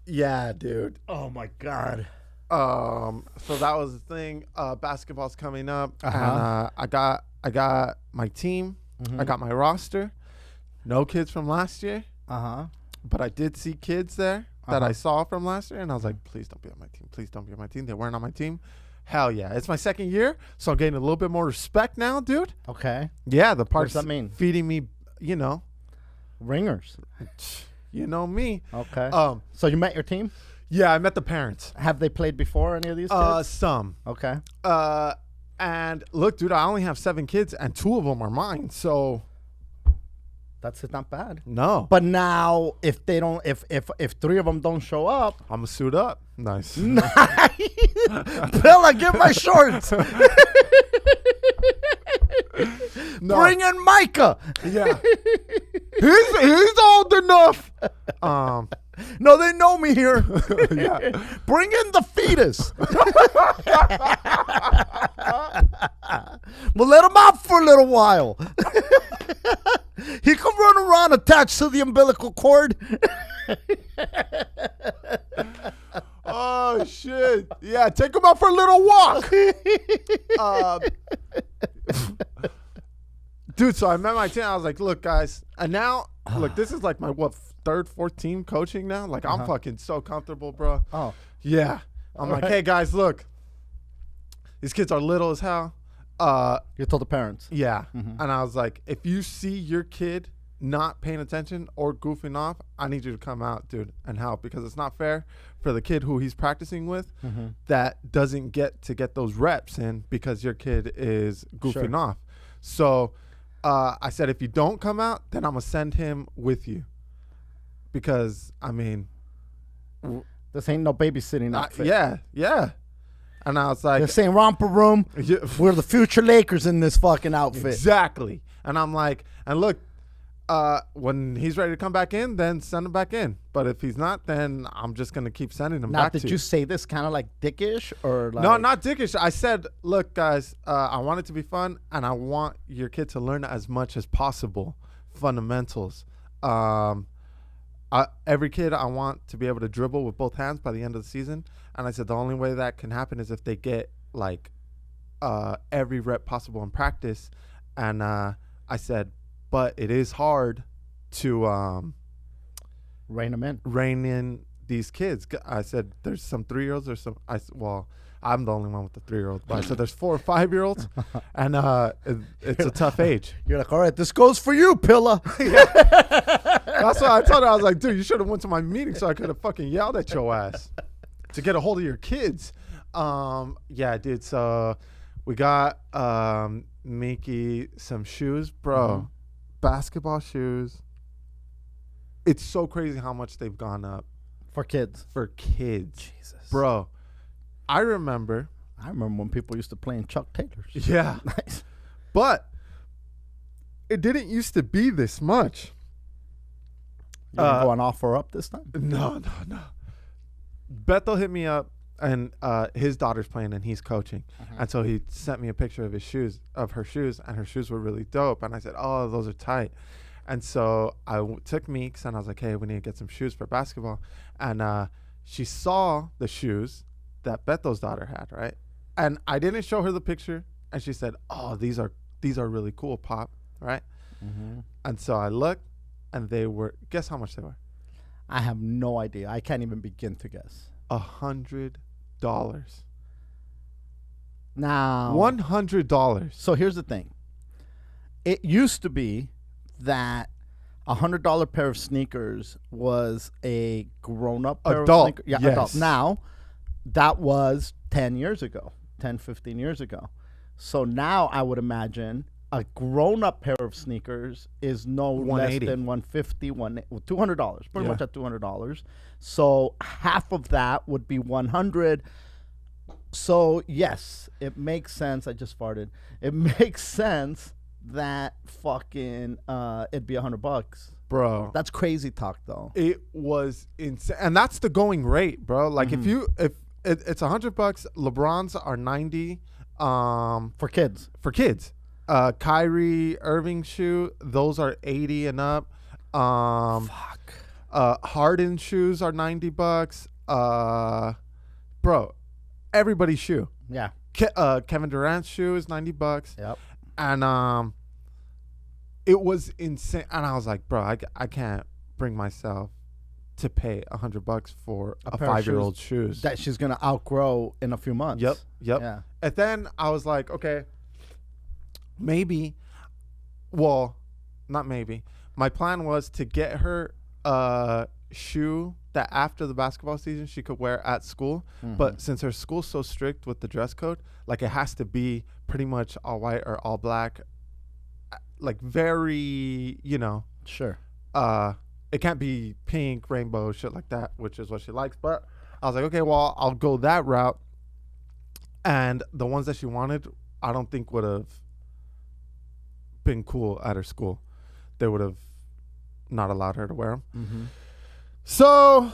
Yeah, dude. Oh my God. So that was the thing. Basketball's coming up, and I got my team. I got my roster. No kids from last year. But I did see kids there that I saw from last year, and I was like, please don't be on my team. Please don't be on my team. They weren't on my team. Hell yeah. It's my second year, so I'm getting a little bit more respect now, dude. Okay. Yeah, the What parts does that mean? feeding me, Ringers. You know me. Okay. So you met your team? Yeah, I met the parents. Have they played before, any of these kids? Some. Okay. And look, dude, I only have 7 kids, and 2 of them are mine, so... That's not bad. No. But now, if they don't, if 3 of them don't show up, I'm gonna suit up. Nice. Billa, get my shorts. No. Bring in Micah. Yeah. he's old enough. No, they know me here. Yeah. Bring in the fetus. We'll let him out for a little while. He can run around attached to the umbilical cord. Oh shit! Yeah, take him out for a little walk. Dude, so I met my team. I was like, look, guys, and now look, this is like my third, fourth team coaching now. Like I'm fucking so comfortable, bro. Oh, yeah. I'm like, hey guys, look, these kids are little as hell. you told the parents. Yeah. And I was like, if you see your kid not paying attention or goofing off, I need you to come out, dude, and help, because it's not fair for the kid who he's practicing with that doesn't get those reps in because your kid is goofing off. So I said, if you don't come out, then I'm going to send him with you, because, I mean... This ain't no babysitting outfit. Yeah. And I was like... This ain't romper room. We're the future Lakers in this fucking outfit. Exactly. And I'm like, and look, when he's ready to come back in, then send him back in. But if he's not, then I'm just going to keep sending him back to you. Did you say this kind of like dickish or like... No, not dickish. I said, look, guys, I want it to be fun, and I want your kid to learn as much as possible, fundamentals. Every kid, I want to be able to dribble with both hands by the end of the season. And I said the only way that can happen is if they get like every rep possible in practice. And I said, but it is hard to rein them in. Rein in these kids. I said there's some 3-year-olds or some. I'm the only one with the 3-year-old. But I said there's 4 or 5-year-olds, and it's a tough age. You're like, all right, this goes for you, Pilla. That's why I told her. I was like, dude, you should have went to my meeting so I could have fucking yelled at your ass to get a hold of your kids. Yeah, dude. So we got Mickey some shoes, bro. Basketball shoes. It's so crazy how much they've gone up For kids. Jesus, bro. I remember when people used to play in Chuck Taylors. Yeah. Nice. But it didn't used to be this much. You going off or up this time? No. Bethel hit me up, and his daughter's playing, and he's coaching. And so he sent me a picture of her shoes, and her shoes were really dope. And I said, oh, those are tight. And so I took Meeks, and I was like, hey, we need to get some shoes for basketball. And she saw the shoes that Bethel's daughter had, right? And I didn't show her the picture, and she said, oh, these are really cool, Pop, right? And so I looked, and they were, guess how much they were? I have no idea. I can't even begin to guess. $100. Now, $100. So here's the thing. It used to be that $100 pair of sneakers was a grown-up pair of sneakers. Yeah, yes. Adult. Now, that was 10 years ago, 10, 15 years ago. So now I would imagine a grown-up pair of sneakers is no less than $150, $200, pretty much at $200. So half of that would be $100. So yes, it makes sense. I just farted. It makes sense that fucking it'd be $100, bro. That's crazy talk, though. It was insane, and that's the going rate, bro. Like if it's $100, LeBrons are 90. For kids. Kyrie Irving shoe, those are 80 and up. Fuck. Harden shoes are $90. Bro, everybody's shoe. Yeah. Kevin Durant's shoe is $90. Yep. And it was insane. And I was like, bro, I can't bring myself to pay $100 for a 5-year-old shoes that she's gonna outgrow in a few months. Yep. Yeah. And then I was like, okay, maybe. Well, not maybe. My plan was to get her a shoe that after the basketball season she could wear at school. Mm-hmm. But since her school's so strict with the dress code, like it has to be pretty much all white or all black, like very, Sure. It can't be pink, rainbow, shit like that, which is what she likes. But I was like, okay, well, I'll go that route. And the ones that she wanted, I don't think would have been cool at her school. They would have not allowed her to wear them. Mm-hmm. So,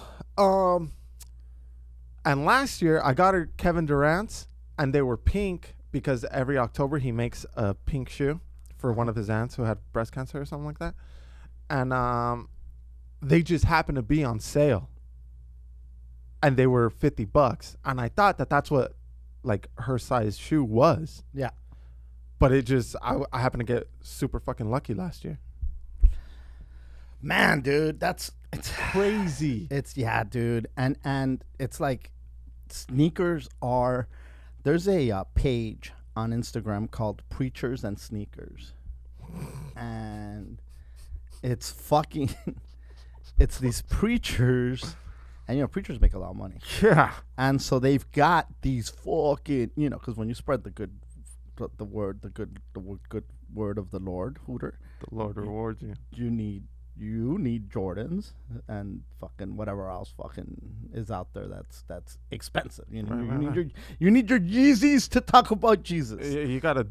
and last year I got her Kevin Durant's, and they were pink because every October he makes a pink shoe for one of his aunts who had breast cancer or something like that. And they just happened to be on sale, and they were $50. And I thought that that's what like her size shoe was. Yeah. But it just, I happened to get super fucking lucky last year. Man, dude, it's crazy. Dude. And it's like sneakers are, there's a page on Instagram called Preachers and Sneakers. And it's fucking, it's these preachers, and preachers make a lot of money. Yeah. And so they've got these fucking, because when you spread the good word of the Lord, Hooter, the Lord rewards you. You need Jordans and fucking whatever else fucking is out there that's expensive. You need your Yeezys to talk about Jesus. You gotta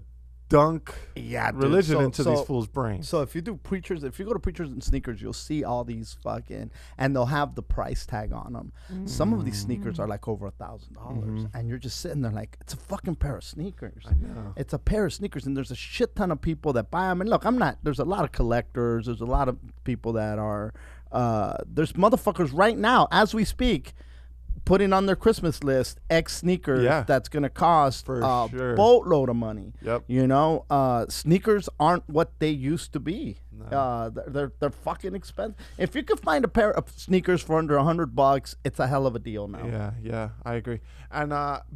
dunk religion into these fools' brains. So if you go to Preachers and Sneakers, you'll see all these fucking, and they'll have the price tag on them. Some of these sneakers are like over $1,000, and you're just sitting there like, it's a fucking pair of sneakers. I know. It's a pair of sneakers, and there's a shit ton of people that buy them. And look, there's a lot of collectors. There's a lot of people that are, there's motherfuckers right now as we speak, putting on their Christmas list X sneakers that's going to cost a boatload of money. Yep. Sneakers aren't what they used to be. No. They're fucking expensive. If you could find a pair of sneakers for under $100, it's a hell of a deal now. Yeah, I agree. And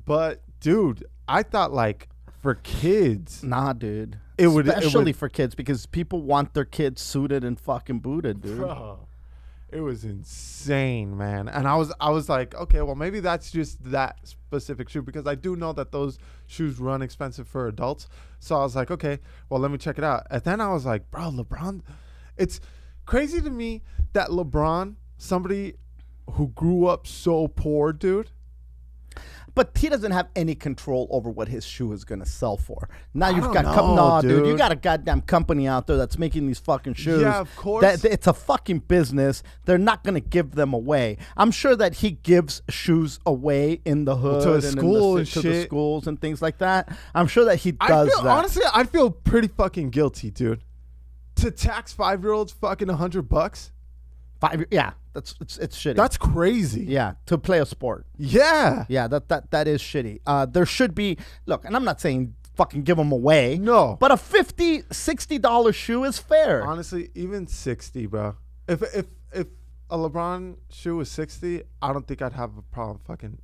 but dude, I thought like for kids. Nah, dude. Especially for kids, because people want their kids suited and fucking booted, dude. Bro. It was insane, man. And I was like, okay, well, maybe that's just that specific shoe, because I do know that those shoes run expensive for adults. So I was like, okay, well, let me check it out. And then I was like, bro, LeBron, it's crazy to me that LeBron, somebody who grew up so poor, dude. But he doesn't have any control over what his shoe is going to sell for. Now you've got dude, you got a goddamn company out there that's making these fucking shoes. Yeah, of course. It's a fucking business. They're not going to give them away. I'm sure that he gives shoes away in the hood to the schools and things like that. I'm sure that he does that. Honestly, I feel pretty fucking guilty, dude. To tax 5-year-olds fucking $100. It's shitty. That's crazy. Yeah, to play a sport. Yeah, that is shitty. There should be, look, and I'm not saying fucking give them away. No, but a $50-$60 shoe is fair. Honestly, even 60, bro. If a LeBron shoe was 60, I don't think I'd have a problem fucking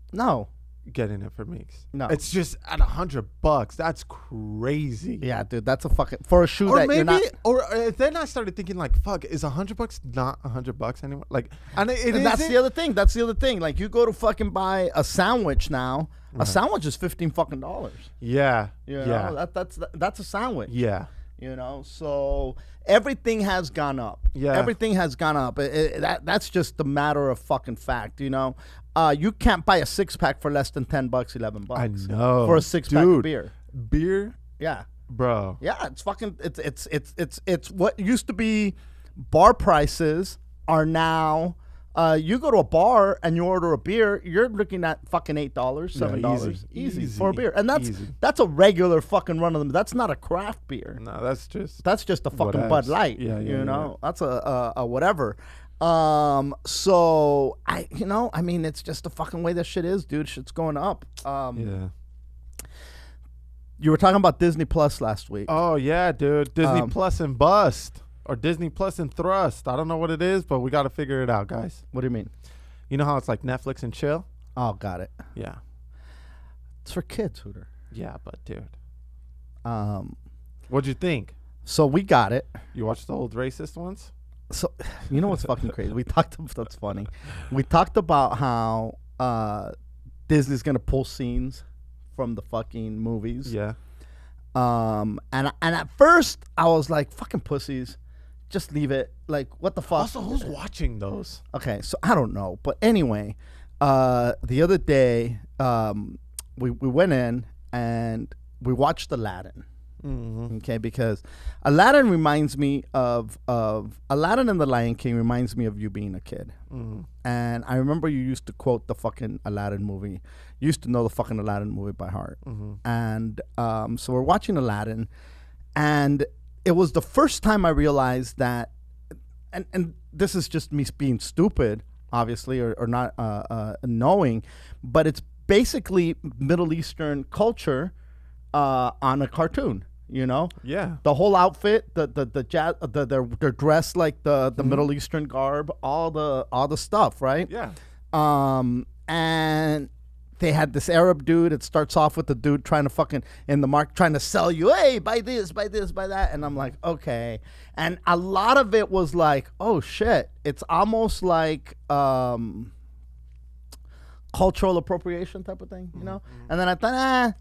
getting it for Meeks. No, it's just at $100. That's crazy. Yeah, dude, that's a fucking for a shoe or that maybe, you're not. Or then I started thinking like, fuck, is $100 not $100 anymore? Like, and that's the other thing. That's the other thing. Like, you go to fucking buy a sandwich now. A sandwich is $15 fucking. Yeah, that's a sandwich. Yeah. So everything has gone up. Yeah, everything has gone up. That's just a matter of fucking fact. You can't buy a 6-pack for less than $10, $11. I know, for a 6-pack of beer. Beer, yeah, bro. Yeah, it's fucking. It's what used to be bar prices are now. You go to a bar and you order a beer, you're looking at fucking $8, $7 easy for a beer, and that's a regular fucking run of them. That's not a craft beer. No, that's just a fucking Bud Light. Yeah. That's a whatever. So I mean, it's just the fucking way this shit is, dude. Shit's going up. Yeah. You were talking about Disney Plus last week. Oh yeah, dude. Disney Plus and bust, or Disney Plus and thrust. I don't know what it is, but we got to figure it out, guys. What do you mean? You know how it's like Netflix and chill? Oh, got it. Yeah. It's for kids, Hooter. Yeah, but dude. What'd you think? So we got it. You watched the old racist ones? So you know what's fucking crazy? That's funny. We talked about how Disney's gonna pull scenes from the fucking movies. Yeah. And at first I was like, fucking pussies, just leave it. Like, what the fuck? Also, who's watching those? Okay, so I don't know, but anyway, the other day, we went in and we watched Aladdin. Mm-hmm. Okay, because Aladdin reminds me of Aladdin and the Lion King reminds me of you being a kid. Mm-hmm. And I remember you used to quote the fucking Aladdin movie. You used to know the fucking Aladdin movie by heart. Mm-hmm. And so we're watching Aladdin, and it was the first time I realized that, and this is just me being stupid, obviously, or not knowing, but it's basically Middle Eastern culture on a cartoon. You know, yeah. The whole outfit, the jazz, they're dressed like the Middle Eastern garb, all the stuff, right? Yeah. And they had this Arab dude. It starts off with the dude trying to fucking in the market trying to sell you, hey, buy this, buy that, and I'm like, okay. And a lot of it was like, oh shit, it's almost like cultural appropriation type of thing, you know. And then I thought,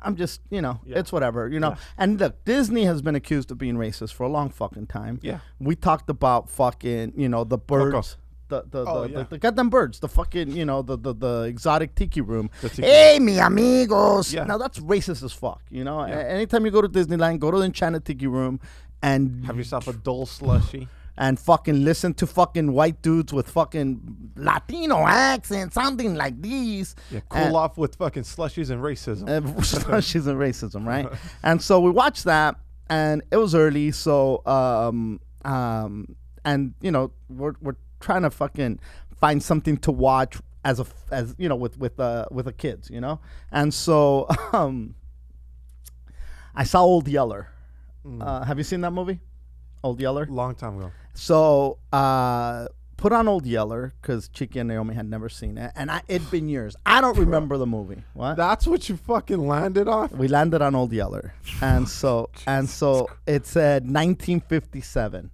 I'm just, it's whatever, Yeah. And look, Disney has been accused of being racist for a long fucking time. Yeah. We talked about fucking, the birds. The goddamn birds. The fucking, the exotic tiki room. Hey, mi amigos. Yeah. Now, that's racist as fuck, Yeah. Anytime you go to Disneyland, go to the enchanted tiki room and... have yourself a dull slushy. And fucking listen to fucking white dudes with fucking Latino accent, something like these. Yeah, cool off with fucking slushies and racism. Slushies and racism, right? And so we watched that, and it was early, so and we're trying to fucking find something to watch as with the kids, And so I saw Old Yeller. Have you seen that movie? Old Yeller? Long time ago. So, put on Old Yeller because Chiki and Naomi had never seen it, and it'd been years. I don't remember the movie. What? That's what you fucking landed on? We landed on Old Yeller, and so it said 1957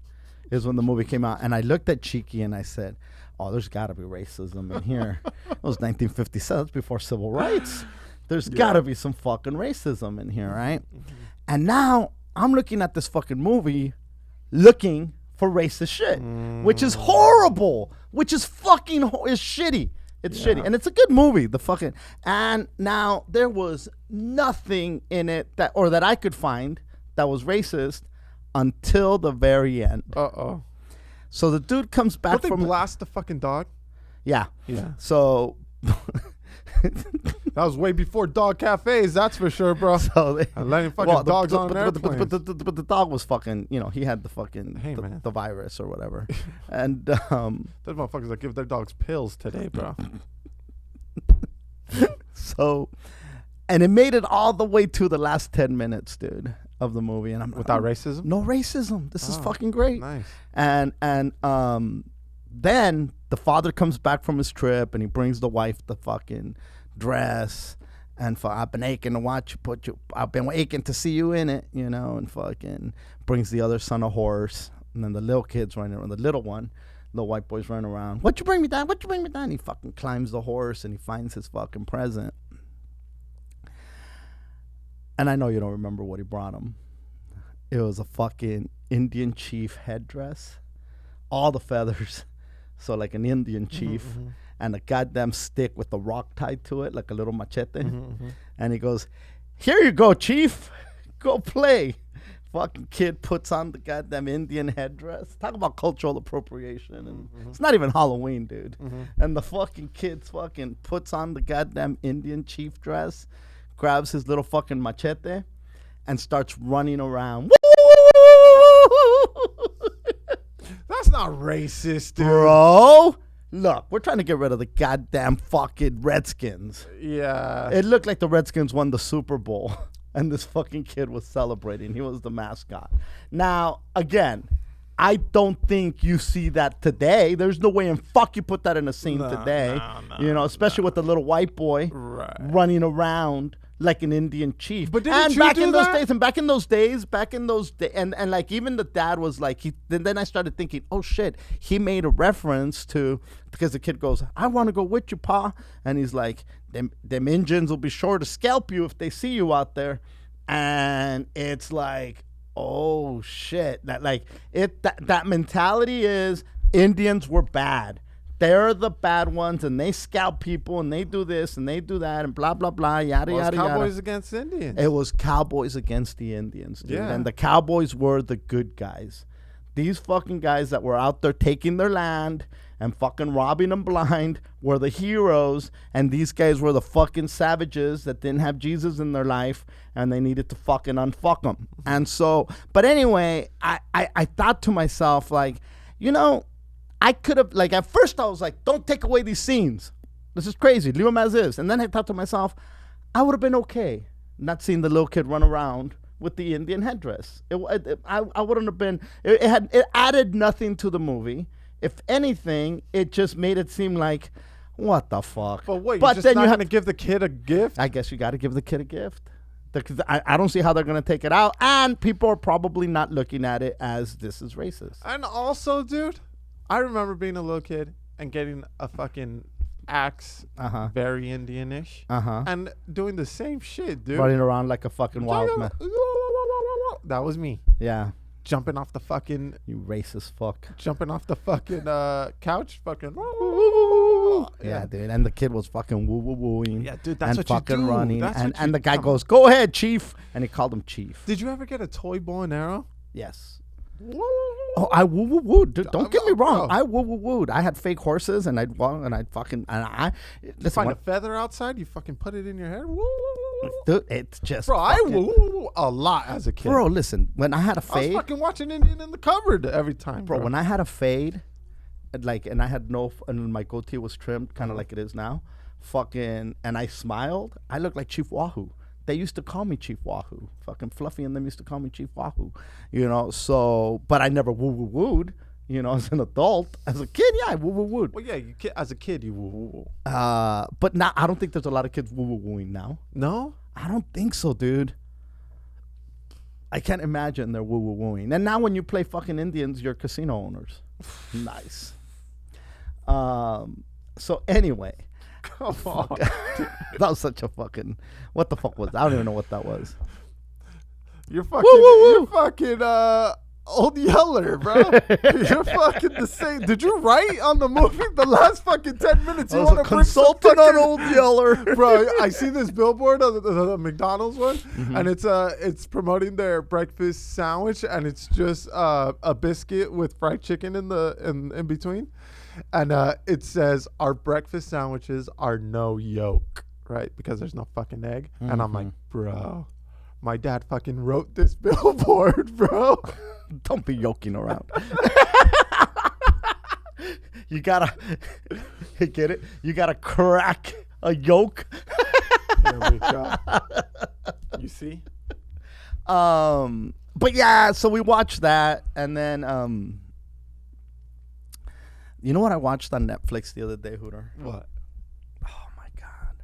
is when the movie came out, and I looked at Chiki and I said, "Oh, there's got to be racism in here." It was 1957. That's before civil rights. There's got to be some fucking racism in here, right? Mm-hmm. And now I'm looking at this fucking movie, looking for racist shit, which is horrible, which is fucking is shitty. It's shitty, and it's a good movie. The fucking and now there was nothing in it that I could find that was racist until the very end. So the dude comes back from. Don't they blast the fucking dog? Yeah. Yeah. So. That was way before dog cafes, that's for sure, bro. So they letting fucking dogs on airplanes. But the dog was fucking, he had the fucking the virus or whatever. And those motherfuckers that give their dogs pills today, bro. So, and it made it all the way to the last 10 minutes, dude, of the movie, and I'm without racism. No racism. This is fucking great. Nice. And then the father comes back from his trip and he brings the wife the fucking dress, and I've been aching to watch you I've been aching to see you in it, and fucking brings the other son a horse, and then the little kid's running around, the little white boy's running around. What you bring me down? And he fucking climbs the horse and he finds his fucking present. And I know you don't remember what he brought him. It was a fucking Indian chief headdress, all the feathers. So like an Indian chief, and a goddamn stick with a rock tied to it, like a little machete. And he goes, "Here you go, chief. Go play." Fucking kid puts on the goddamn Indian headdress. Talk about cultural appropriation. And it's not even Halloween, dude. And the fucking kid fucking puts on the goddamn Indian chief dress, grabs his little fucking machete, and starts running around. That's not racist, dude. Bro, look, we're trying to get rid of the goddamn fucking Redskins. Yeah. It looked like the Redskins won the Super Bowl, and this fucking kid was celebrating. He was the mascot. Now, again, I don't think you see that today. There's no way in fuck you put that in a scene today. Especially with the little white boy running around like an Indian chief. But didn't you do that? Back in those days, and like even the dad was like, then I started thinking, oh shit, he made a reference to, because the kid goes, I want to go with you, pa, and he's like, them Indians will be sure to scalp you if they see you out there, and it's like, oh shit, that mentality is Indians were bad. They're the bad ones, and they scalp people, and they do this, and they do that, and blah, blah, blah, yada, yada, yada. Cowboys against Indians. It was cowboys against the Indians, dude. Yeah. And the cowboys were the good guys. These fucking guys that were out there taking their land and fucking robbing them blind were the heroes, and these guys were the fucking savages that didn't have Jesus in their life, and they needed to fucking unfuck them. And so, but anyway, I thought to myself, like, I could have, like, at first I was like, don't take away these scenes. This is crazy. Leave them as is. And then I thought to myself, I would have been okay not seeing the little kid run around with the Indian headdress. I wouldn't have been, it added nothing to the movie. If anything, it just made it seem like, what the fuck? But wait, you're just not going to give the kid a gift? I guess you got to give the kid a gift. Because I don't see how they're going to take it out. And people are probably not looking at it as this is racist. And also, dude, I remember being a little kid and getting a fucking axe, very Indian-ish, and doing the same shit, dude. Running around like a fucking wild man. That was me. Yeah. Jumping off the fucking... You racist fuck. Jumping off the fucking couch, fucking... Yeah, dude. And the kid was fucking woo-woo-wooing. Yeah, dude, that's what fucking you do. Running. And the guy goes, go ahead, chief. And he called him chief. Did you ever get a toy bow and arrow? Yes. Oh, I woo-woo-wooed. Dude, don't get me wrong. I woo-woo-wooed. I had fake horses, and I'd fucking... You find a feather outside, you fucking put it in your hair. Woo. Dude, it's just... Bro, I woo a lot as a kid. Bro, listen, when I had a fade... I was fucking watching Indian in the cupboard every time, bro. When I had a fade, and I had and my goatee was trimmed, kind of like it is now, fucking, and I smiled, I looked like Chief Wahoo. They used to call me Chief Wahoo. Fucking Fluffy and them used to call me Chief Wahoo. So, but I never woo-woo-wooed, as an adult. As a kid, yeah, I woo-woo-wooed. Well, yeah, as a kid, you woo-woo-woo. But now, I don't think there's a lot of kids woo-woo-wooing now. No? I don't think so, dude. I can't imagine they're woo-woo-wooing. And now when you play fucking Indians, you're casino owners. Nice. So anyway... Come on. That was such a fucking... What the fuck was that? I don't even know what that was. You're fucking old yeller, bro. You're fucking the same. Did you write on the movie the last fucking 10 minutes? I was a consultant on Old Yeller. Bro, I see this billboard of the McDonald's one, and it's promoting their breakfast sandwich, and it's just a biscuit with fried chicken in between. And it says, our breakfast sandwiches are no yolk, right? Because there's no fucking egg. And I'm like, bro, my dad fucking wrote this billboard, bro. Don't be yoking around. You gotta, get it? You gotta crack a yolk. There we go. You see? But yeah, so we watched that, and then, you know what I watched on Netflix the other day, Hooter? What? Oh, my God.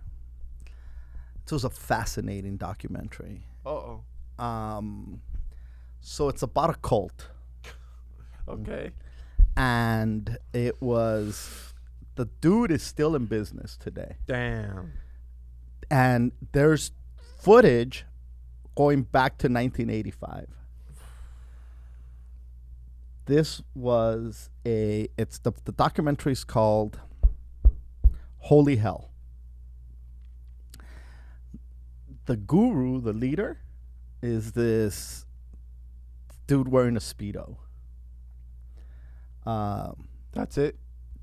It was a fascinating documentary. Uh-oh. So it's about a cult. Okay. And it was... The dude is still in business today. Damn. And there's footage going back to 1985. This was the documentary is called Holy Hell. The guru, the leader, is this dude wearing a Speedo. That's it?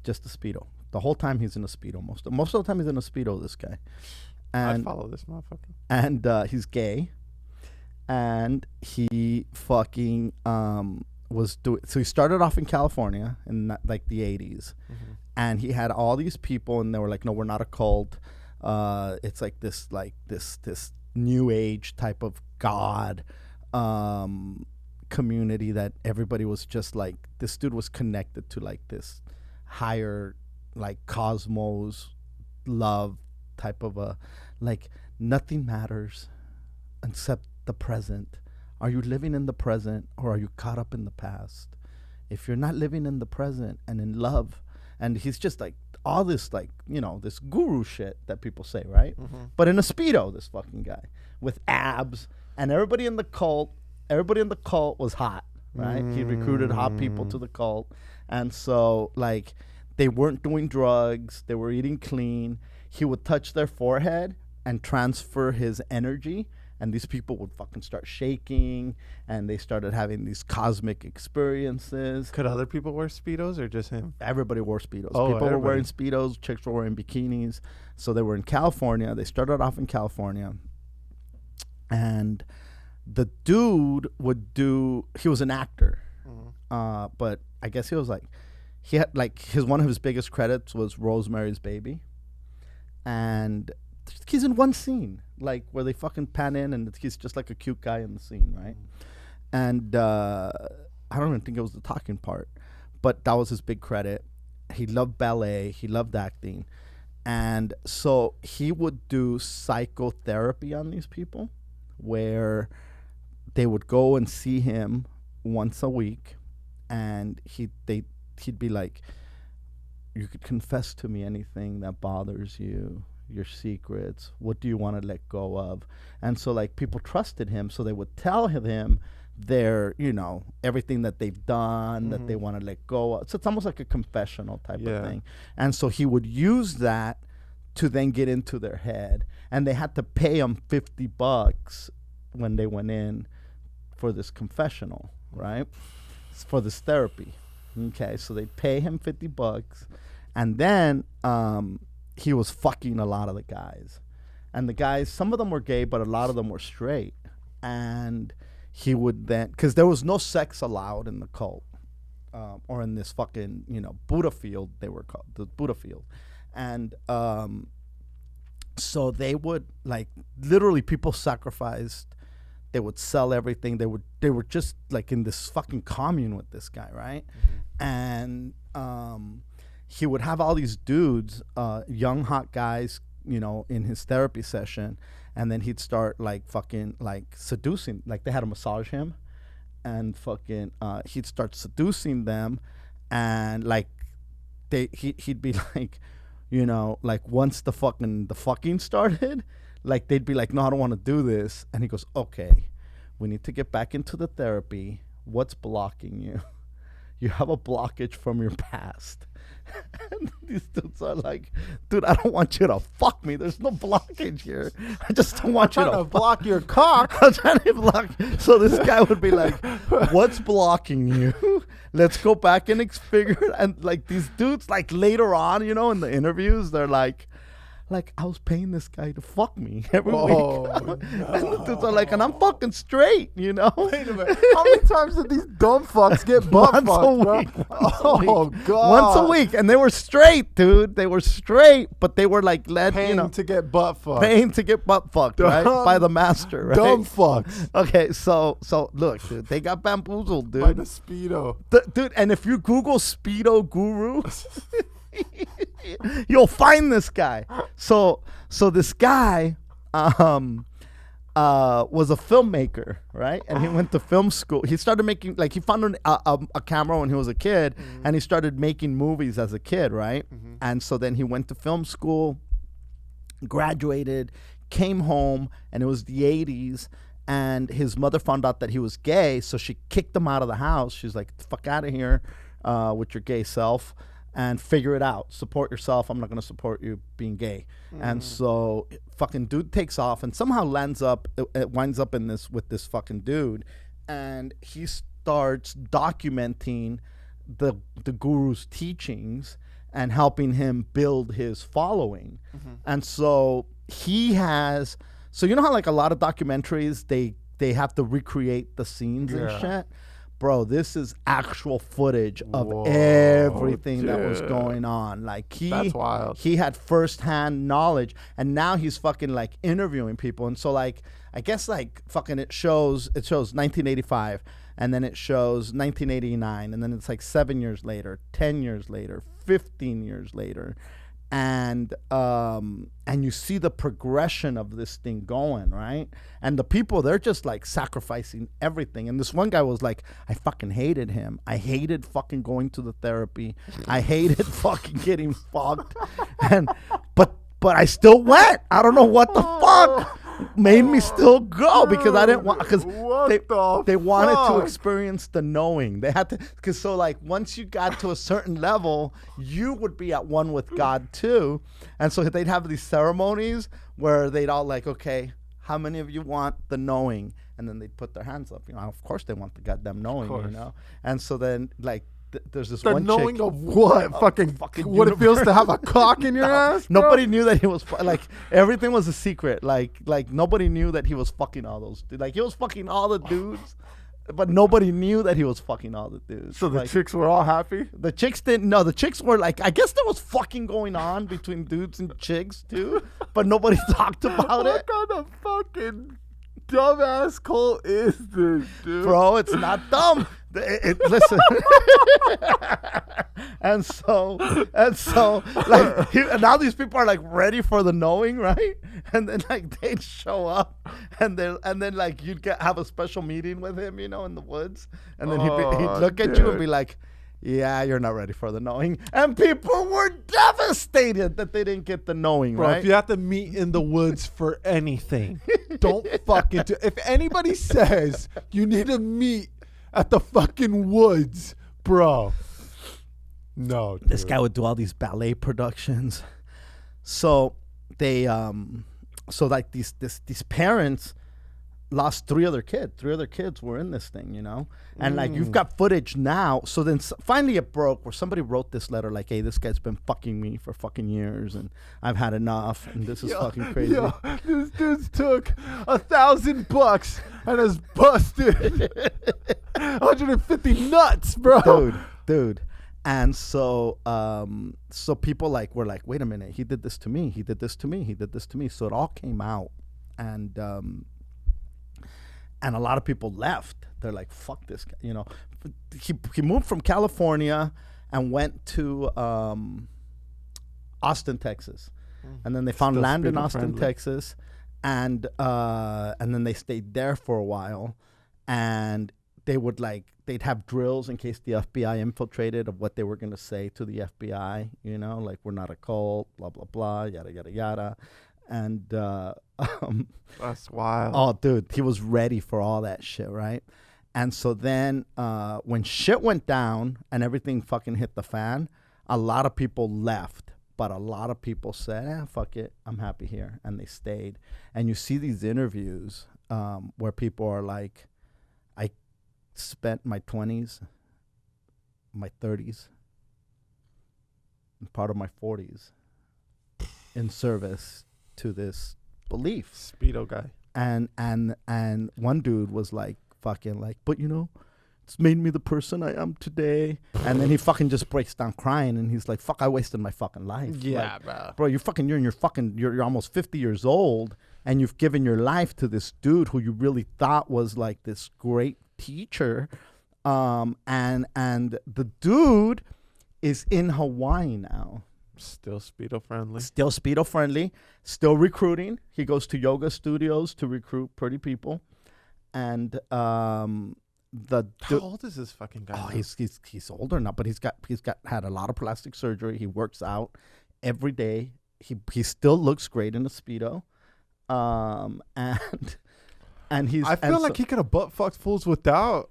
Just a Speedo. The whole time he's in a Speedo. Most of the time he's in a Speedo, this guy. And I follow this motherfucker. And he's gay. And he fucking... was doing. So he started off in California in like the 80s, and he had all these people, and they were like, "No, we're not a cult. It's like this new age type of God community that everybody was just like." This dude was connected to like this higher, like cosmos love type of a, like, nothing matters except the present. Are you living in the present, or are you caught up in the past? If you're not living in the present and in love, and he's just like all this, like, you know, this guru shit that people say, right? But in a Speedo, this fucking guy with abs, and everybody in the cult was hot, right? He recruited hot people to the cult, and so like they weren't doing drugs, they were eating clean. He would touch their forehead and transfer his energy, and these people would fucking start shaking, and they started having these cosmic experiences. Could other people wear Speedos or just him? Everybody wore Speedos. Oh, People were wearing Speedos. Chicks were wearing bikinis. So they were in California. They started off in California. And the dude he was an actor. But I guess he was like, he had like one of his biggest credits was Rosemary's Baby. And he's in one scene, like where they fucking pan in, and he's just like a cute guy in the scene, right? And I don't even think it was the talking part, but that was his big credit. He loved ballet, he loved acting, and so he would do psychotherapy on these people, where they would go and see him once a week, and he'd be like, "You could confess to me anything that bothers you, your secrets. What do you want to let go of?" And so like people trusted him, so they would tell him their, you know, everything that they've done, that they want to let go of. So it's almost like a confessional type of thing. And so he would use that to then get into their head, and they had to pay him $50 when they went in for this confessional, right? For this therapy. Okay, so they pay him $50, and then he was fucking a lot of the guys, and the guys, some of them were gay, but a lot of them were straight. And he would then, because there was no sex allowed in the cult, or in this fucking, you know, Buddha field, they were called the Buddha field. And so they would, like, literally people sacrificed. They would sell everything. They were just like in this fucking commune with this guy, right? And he would have all these dudes, young hot guys, you know, in his therapy session, and then he'd start like fucking like seducing. Like they had to massage him, and fucking he'd start seducing them, and like he'd be like, you know, like once the fucking started. Like, they'd be like, "No, I don't want to do this." And he goes, "Okay, we need to get back into the therapy. What's blocking you? You have a blockage from your past." And these dudes are like, "Dude, I don't want you to fuck me. There's no blockage here. I just don't want you to block your cock." I'm trying to block. So this guy would be like, "What's blocking you? Let's go back and figure it." And like these dudes, like later on, you know, in the interviews, they're like, "I was paying this guy to fuck me every week." No. And the dudes are like, "And I'm fucking straight, you know?" Wait a minute. How many times did these dumb fucks get butt Once fucked, a bro? week. Oh, God. Once a week. And they were straight, dude. They were straight, but they were like Paying to get butt fucked. paying to get butt fucked, right? By the master, right? Dumb fucks. Okay, so look, dude, they got bamboozled, By dude. the Speedo. Dude, and if you Google Speedo Guru, you'll find this guy. So this guy was a filmmaker, right? And he went to film school. He started making, like, he found a camera when he was a kid, and he started making movies as a kid, right? And so then he went to film school, graduated, came home, and it was the 80s, and his mother found out that he was gay, so she kicked him out of the house. She's like, "Fuck out of here with your gay self. And figure it out. Support yourself. I'm not going to support you being gay." And so fucking dude takes off and somehow it winds up in this with this fucking dude. And he starts documenting the guru's teachings and helping him build his following. And so you know how like a lot of documentaries, they have to recreate the scenes and shit? bro, this is actual footage of Whoa, everything that was dude. going on. Like That's wild. he had firsthand knowledge, and now he's fucking like interviewing people. And so like I guess like fucking it shows 1985, and then it shows 1989, and then it's like 7 years later, 10 years later, 15 years later. And you see the progression of this thing going, right? And the people, they're just like sacrificing everything. And this one guy was like, I fucking hated him. I hated fucking going to the therapy. I hated fucking getting fucked. But I still went. I don't know what the fuck made me still go, because I didn't want, because they wanted to experience the knowing. They had to, because so like once you got to a certain level, you would be at one with God too. And so they'd have these ceremonies where they'd all like, okay, how many of you want the knowing? And then they'd put their hands up. You know, of course they want the goddamn knowing, you know? And so then like there's this the one knowing chick, of what? Fucking what it feels to have a cock in your ass? Bro? Nobody knew that he was like, everything was a secret. Like nobody knew that he was fucking all those dudes. Like he was fucking all the dudes, but nobody knew that he was fucking all the dudes. So the like, chicks were all happy? The chicks didn't know. The chicks were like, I guess there was fucking going on between dudes and chicks too, but nobody talked about it. What kind of fucking dumbass cult is this, dude? Bro, it's not dumb. Listen. and so like now these people are like ready for the knowing, right? And then like they'd show up, and then like you'd have a special meeting with him, you know, in the woods, and then he'd look at you and be like, yeah, you're not ready for the knowing. And people were devastated that they didn't get the knowing, bro, right? If you have to meet in the woods for anything, don't fucking do. If anybody says you need to meet at the fucking woods, bro, no, dude. This guy would do all these ballet productions. So they so like these parents lost three other kids were in this thing, you know. And like you've got footage now. So then finally it broke where somebody wrote this letter like, hey, this guy's been fucking me for fucking years and I've had enough and this is fucking crazy. Yo, this dude's took $1,000 and has busted 150 nuts, bro. Dude. And so so people like were like, wait a minute, he did this to me. So it all came out, and a lot of people left. They're like, fuck this guy, you know. He moved from California and went to Austin, Texas. And then they found Still land in Speedo Austin, friendly. Texas. And then they stayed there for a while. And they would they'd have drills in case the FBI infiltrated of what they were going to say to the FBI, you know, like, we're not a cult, blah, blah, blah, yada, yada, yada. And That's wild. oh, dude, he was ready for all that shit, right? And so then when shit went down and everything fucking hit the fan, a lot of people left. But a lot of people said, fuck it, I'm happy here. And they stayed. And you see these interviews where people are like, I spent my 20s, my 30s, and part of my 40s in service to this belief. Speedo guy. And one dude was like fucking like, but you know, it's made me the person I am today. And then he fucking just breaks down crying and he's like, fuck, I wasted my fucking life. Yeah, like, bro, you're almost 50 years old and you've given your life to this dude who you really thought was like this great teacher. And the dude is in Hawaii now. Still Speedo friendly. Still recruiting. He goes to yoga studios to recruit pretty people. And how old is this fucking guy? Oh, now? he's older now, but he's had a lot of plastic surgery. He works out every day. He still looks great in a Speedo. And he's I feel like he could have butt fucked fools without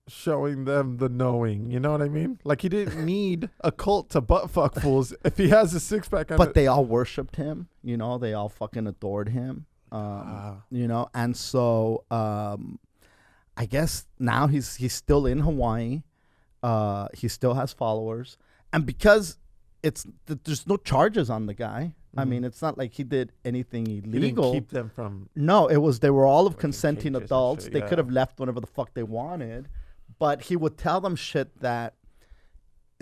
showing them the knowing. You know what I mean? Like he didn't need a cult to butt fuck fools if he has a six pack. But they all worshipped him. You know, they all fucking adored him. You know, and so I guess now he's still in Hawaii. He still has followers, and because there's no charges on the guy, I mean, it's not like he did anything He didn't illegal. keep them from. No, it was they were all of Fucking consenting cages and adults. shit, They yeah. could have left whenever the fuck they wanted, but he would tell them shit that,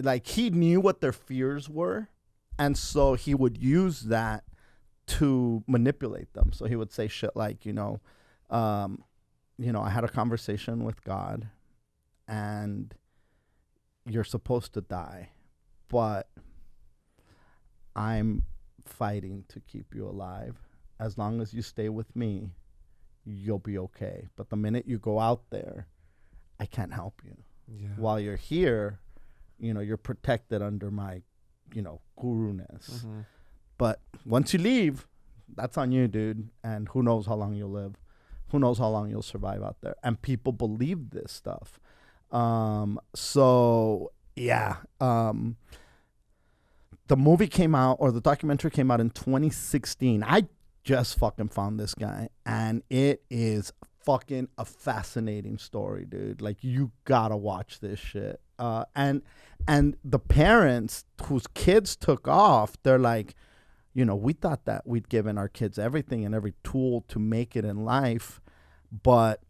like, he knew what their fears were, and so he would use that to manipulate them. So he would say shit like, I had a conversation with God, and you're supposed to die, but I'm fighting to keep you alive. As long as you stay with me, you'll be okay. But the minute you go out there, I can't help you. Yeah. While you're here, you're protected under my, guru-ness. Mm-hmm. But once you leave, that's on you, dude. And who knows how long you'll live. Who knows how long you'll survive out there. And people believe this stuff. The movie came out, or the documentary came out in 2016. I just fucking found this guy, and it is fucking a fascinating story, dude. Like, you gotta watch this shit. And the parents whose kids took off, they're like, we thought that we'd given our kids everything and every tool to make it in life, but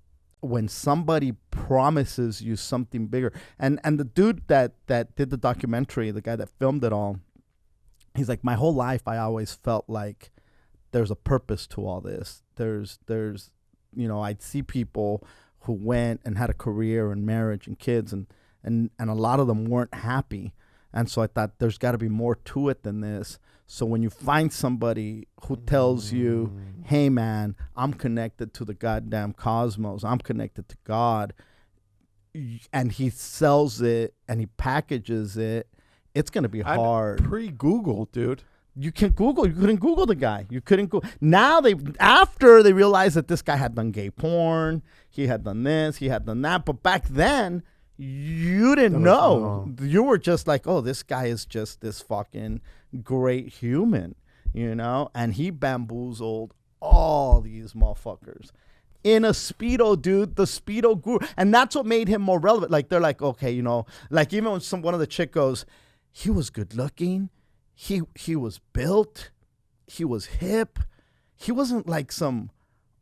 when somebody promises you something bigger, and the dude that did the documentary, the guy that filmed it all, he's like, my whole life I always felt like there's a purpose to all this. There's I'd see people who went and had a career and marriage and kids, and a lot of them weren't happy. And so I thought there's got to be more to it than this. So when you find somebody who tells you, hey, man, I'm connected to the goddamn cosmos, I'm connected to God, and he sells it and he packages it, it's going to be hard. Pre-Google, dude. You couldn't Google the guy. You couldn't Google. Now after they realized that this guy had done gay porn, he had done this, he had done that. But back then, you didn't know. You were just like, oh, this guy is just this fucking great human, and he bamboozled all these motherfuckers in a Speedo, dude, the Speedo Guru. And that's what made him more relevant. Like, they're like, okay, like, even when one of the chick goes, he was good looking, he was built, he was hip, he wasn't like some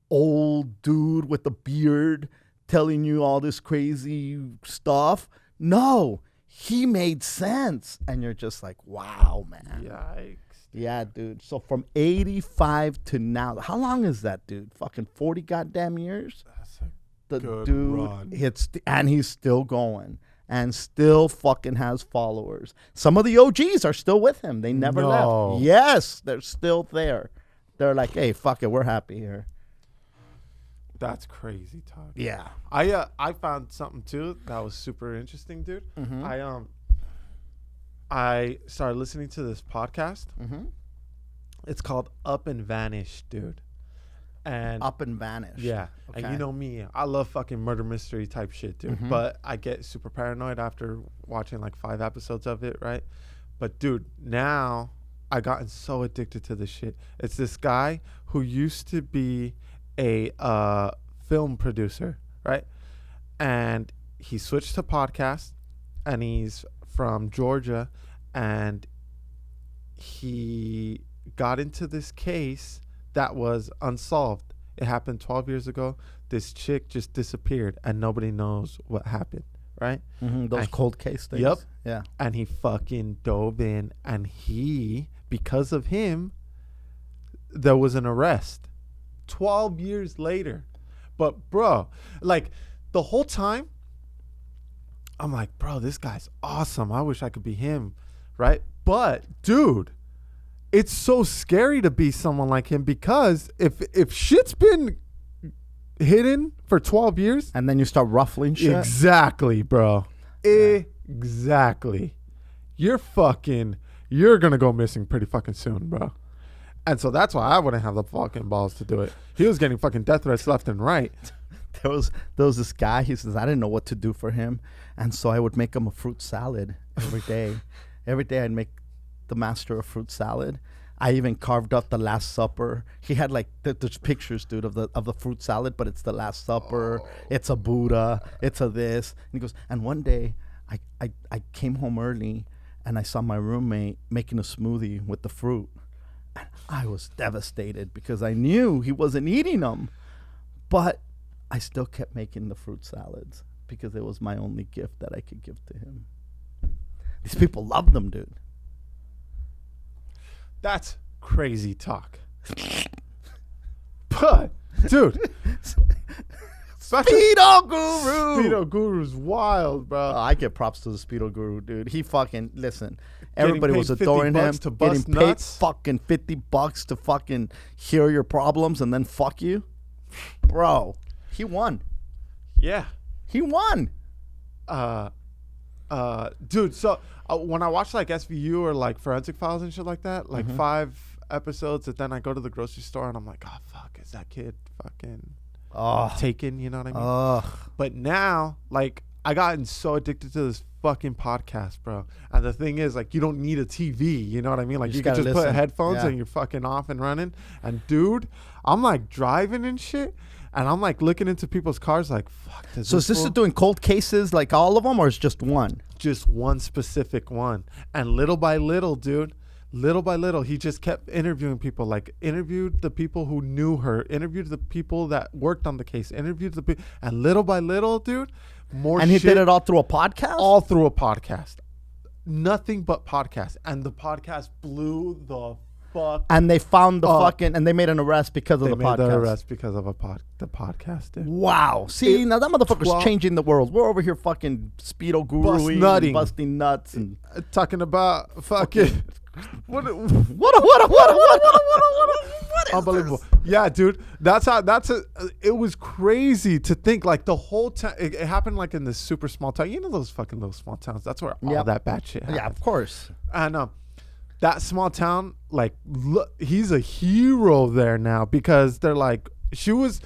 old dude with a beard telling you all this crazy stuff. No, he made sense. And you're just like, wow, man. Yikes. Yeah, dude. So from 85 to now, how long is that, dude? Fucking 40 goddamn years? That's a The good dude run. and he's still going and still fucking has followers. Some of the OGs are still with him. They never left. Yes, they're still there. They're like, hey, fuck it, we're happy here. That's crazy talk. Yeah. I found something too that was super interesting, dude. Mm-hmm. I started listening to this podcast. Mm-hmm. It's called Up and Vanish, dude. And Up and Vanish. yeah. Okay. And you know me, I love fucking murder mystery type shit, dude. Mhm. But I get super paranoid after watching like 5 episodes of it, right? But dude, now I gotten so addicted to this shit. It's this guy who used to be a film producer, right? And he switched to podcast, and he's from Georgia, and he got into this case that was unsolved. It happened 12 years ago. This chick just disappeared, and nobody knows what happened, right? Mm-hmm. Those And cold case things. Yep. Yeah. And he fucking dove in, and because of him, there was an arrest 12 years later. But bro, like, the whole time I'm like, bro, this guy's awesome. I wish I could be him, right? But dude, it's so scary to be someone like him, because if shit's been hidden for 12 years, And then you start ruffling shit. exactly, bro. Exactly. You're gonna go missing pretty fucking soon, bro. And so that's why I wouldn't have the fucking balls to do it. He was getting fucking death threats left and right. There was this guy, he says, I didn't know what to do for him. And so I would make him a fruit salad every day. Every day I'd make the master a fruit salad. I even carved up the Last Supper. He had like, there's pictures, dude, of the fruit salad, but it's the Last Supper. It's a Buddha. It's a this. And he goes, and one day I came home early and I saw my roommate making a smoothie with the fruit. I was devastated because I knew he wasn't eating them. But I still kept making the fruit salads because it was my only gift that I could give to him. These people love them, dude. That's crazy talk. But, dude. Speedo Guru. Speedo Guru's wild, bro. I give props to the Speedo Guru, dude. He fucking, listen, everybody was paid adoring him. to Getting bust paid nuts. fucking $50 to fucking hear your problems and then fuck you. Bro, he won. Yeah. He won. Dude, so when I watch like SVU or like Forensic Files and shit like that, like 5 episodes, and then I go to the grocery store and I'm like, oh, fuck, is that kid fucking taken? You know what I mean? But now, like, I gotten so addicted to this fucking podcast, bro. And the thing is, like, you don't need a TV. You know what I mean? Like, you can just put headphones and you're fucking off and running. And, dude, I'm like driving and shit. And I'm like looking into people's cars like, fuck. So is this doing cold cases like all of them, or is just one? Just one specific one. And little by little, dude, little by little, he just kept interviewing people. Like, interviewed the people who knew her, interviewed the people that worked on the case, interviewed the people. And little by little, dude, more and shit. he did it all through a podcast? All through a podcast. Nothing but podcast. And the podcast blew the fuck. And they found the fucking, and they made an arrest because of the podcast. They made the arrest because of the podcast, dude. Wow. See, now that motherfucker's changing the world. We're over here fucking Speedo Guru busting nuts and talking about fucking what unbelievable. Yeah, dude. It was crazy to think like the whole time it happened like in this super small town. You know those fucking little small towns. That's where all that bad shit happens. Yeah, of course. And that small town, like, look, he's a hero there now because they're like, she was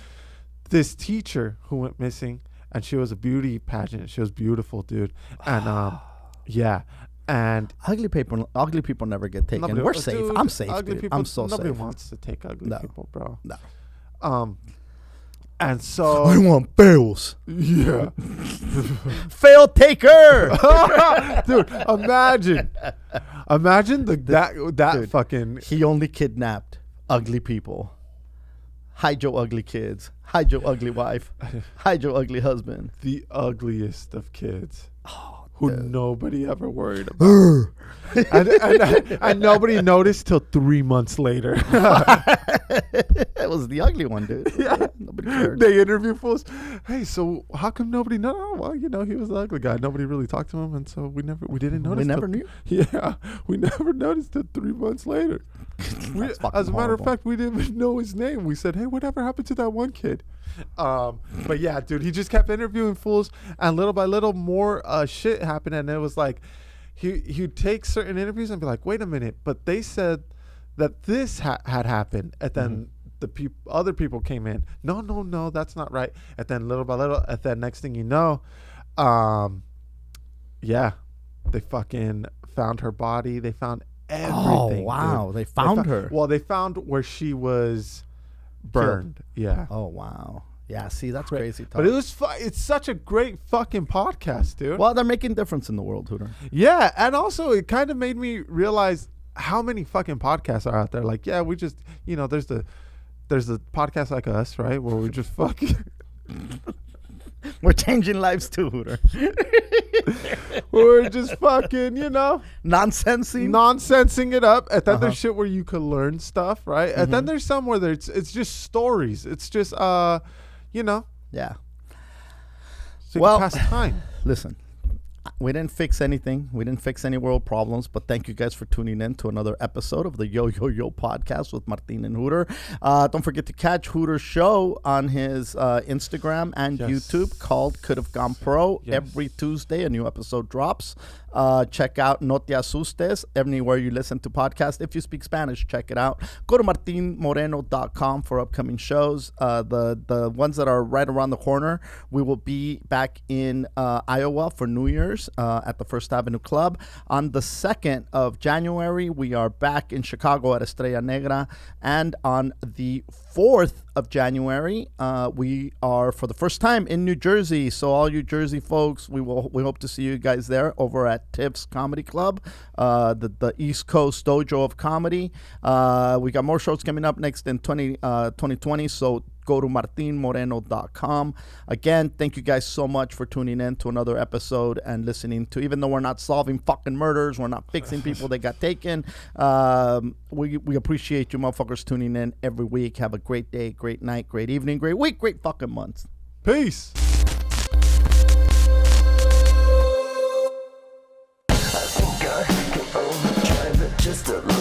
this teacher who went missing, and she was a beauty pageant. She was beautiful, dude. And yeah, and ugly people never get taken. We're safe. Dude, I'm safe, ugly dude. people, I'm so nobody safe. wants to take ugly people, bro. No. And so I want fails. Yeah. Fail taker. Dude, imagine that dude, fucking. He only kidnapped ugly people. Hide your ugly kids. Hide your ugly wife. Hide your ugly husband. The ugliest of kids. Who nobody ever worried about. and nobody noticed till 3 months later. It was the ugly one, dude. Yeah. Nobody cared. They interview fools. Hey, so how come nobody know? Oh, well, you know, he was the ugly guy. Nobody really talked to him, and so we didn't notice. We never knew? Yeah, we never noticed till 3 months later. As a matter of fact, we didn't even know his name. We said, hey, whatever happened to that one kid? But yeah, dude, he just kept interviewing fools, and little by little more shit happened, and it was like he'd take certain interviews and be like, wait a minute, but they said that this had happened, and then the other people came in, no, that's not right, and then little by little, and then next thing you know, yeah, they fucking found her body, they found everything. Oh wow, dude. They found her. Well, they found where she was burned. Yeah. Oh wow. Yeah. See, that's crazy talk. But it was it's such a great fucking podcast, dude. Well, they're making a difference in the world, Hooter. Yeah, and also it kind of made me realize how many fucking podcasts are out there. Like, yeah, we just, you know, there's the podcast like us, right, where we just fucking we're changing lives too, Hooter. We're just fucking, you know, nonsensing it up. And then there's shit where you could learn stuff, right? And then there's some where it's just stories. It's just you know. Yeah. So you can pass time. Listen, we didn't fix anything. We didn't fix any world problems, but thank you guys for tuning in to another episode of the YoYoYo podcast with Martin and Hooter. Don't forget to catch Hooter's show on his Instagram and YouTube called Could Have Gone Pro. Every Tuesday, a new episode drops. Check out No Te Asustes anywhere you listen to podcasts. If you speak Spanish, check it out. Go to martinmoreno.com for upcoming shows. The ones that are right around the corner, we will be back in Iowa for New Year's at the First Avenue Club. On the 2nd of January, we are back in Chicago at Estrella Negra. And on the 4th of January. We are for the first time in New Jersey. So all you Jersey folks, we hope to see you guys there over at Tips Comedy Club, the East Coast Dojo of Comedy. We got more shows coming up next in 2020. So go to martinmoreno.com. Again, thank you guys so much for tuning in to another episode and listening to, even though we're not solving fucking murders, we're not fixing people that got taken. We appreciate you motherfuckers tuning in every week. Have a great day, great night, great evening, great week, great fucking month. Peace. I think I can overdrive it just a little.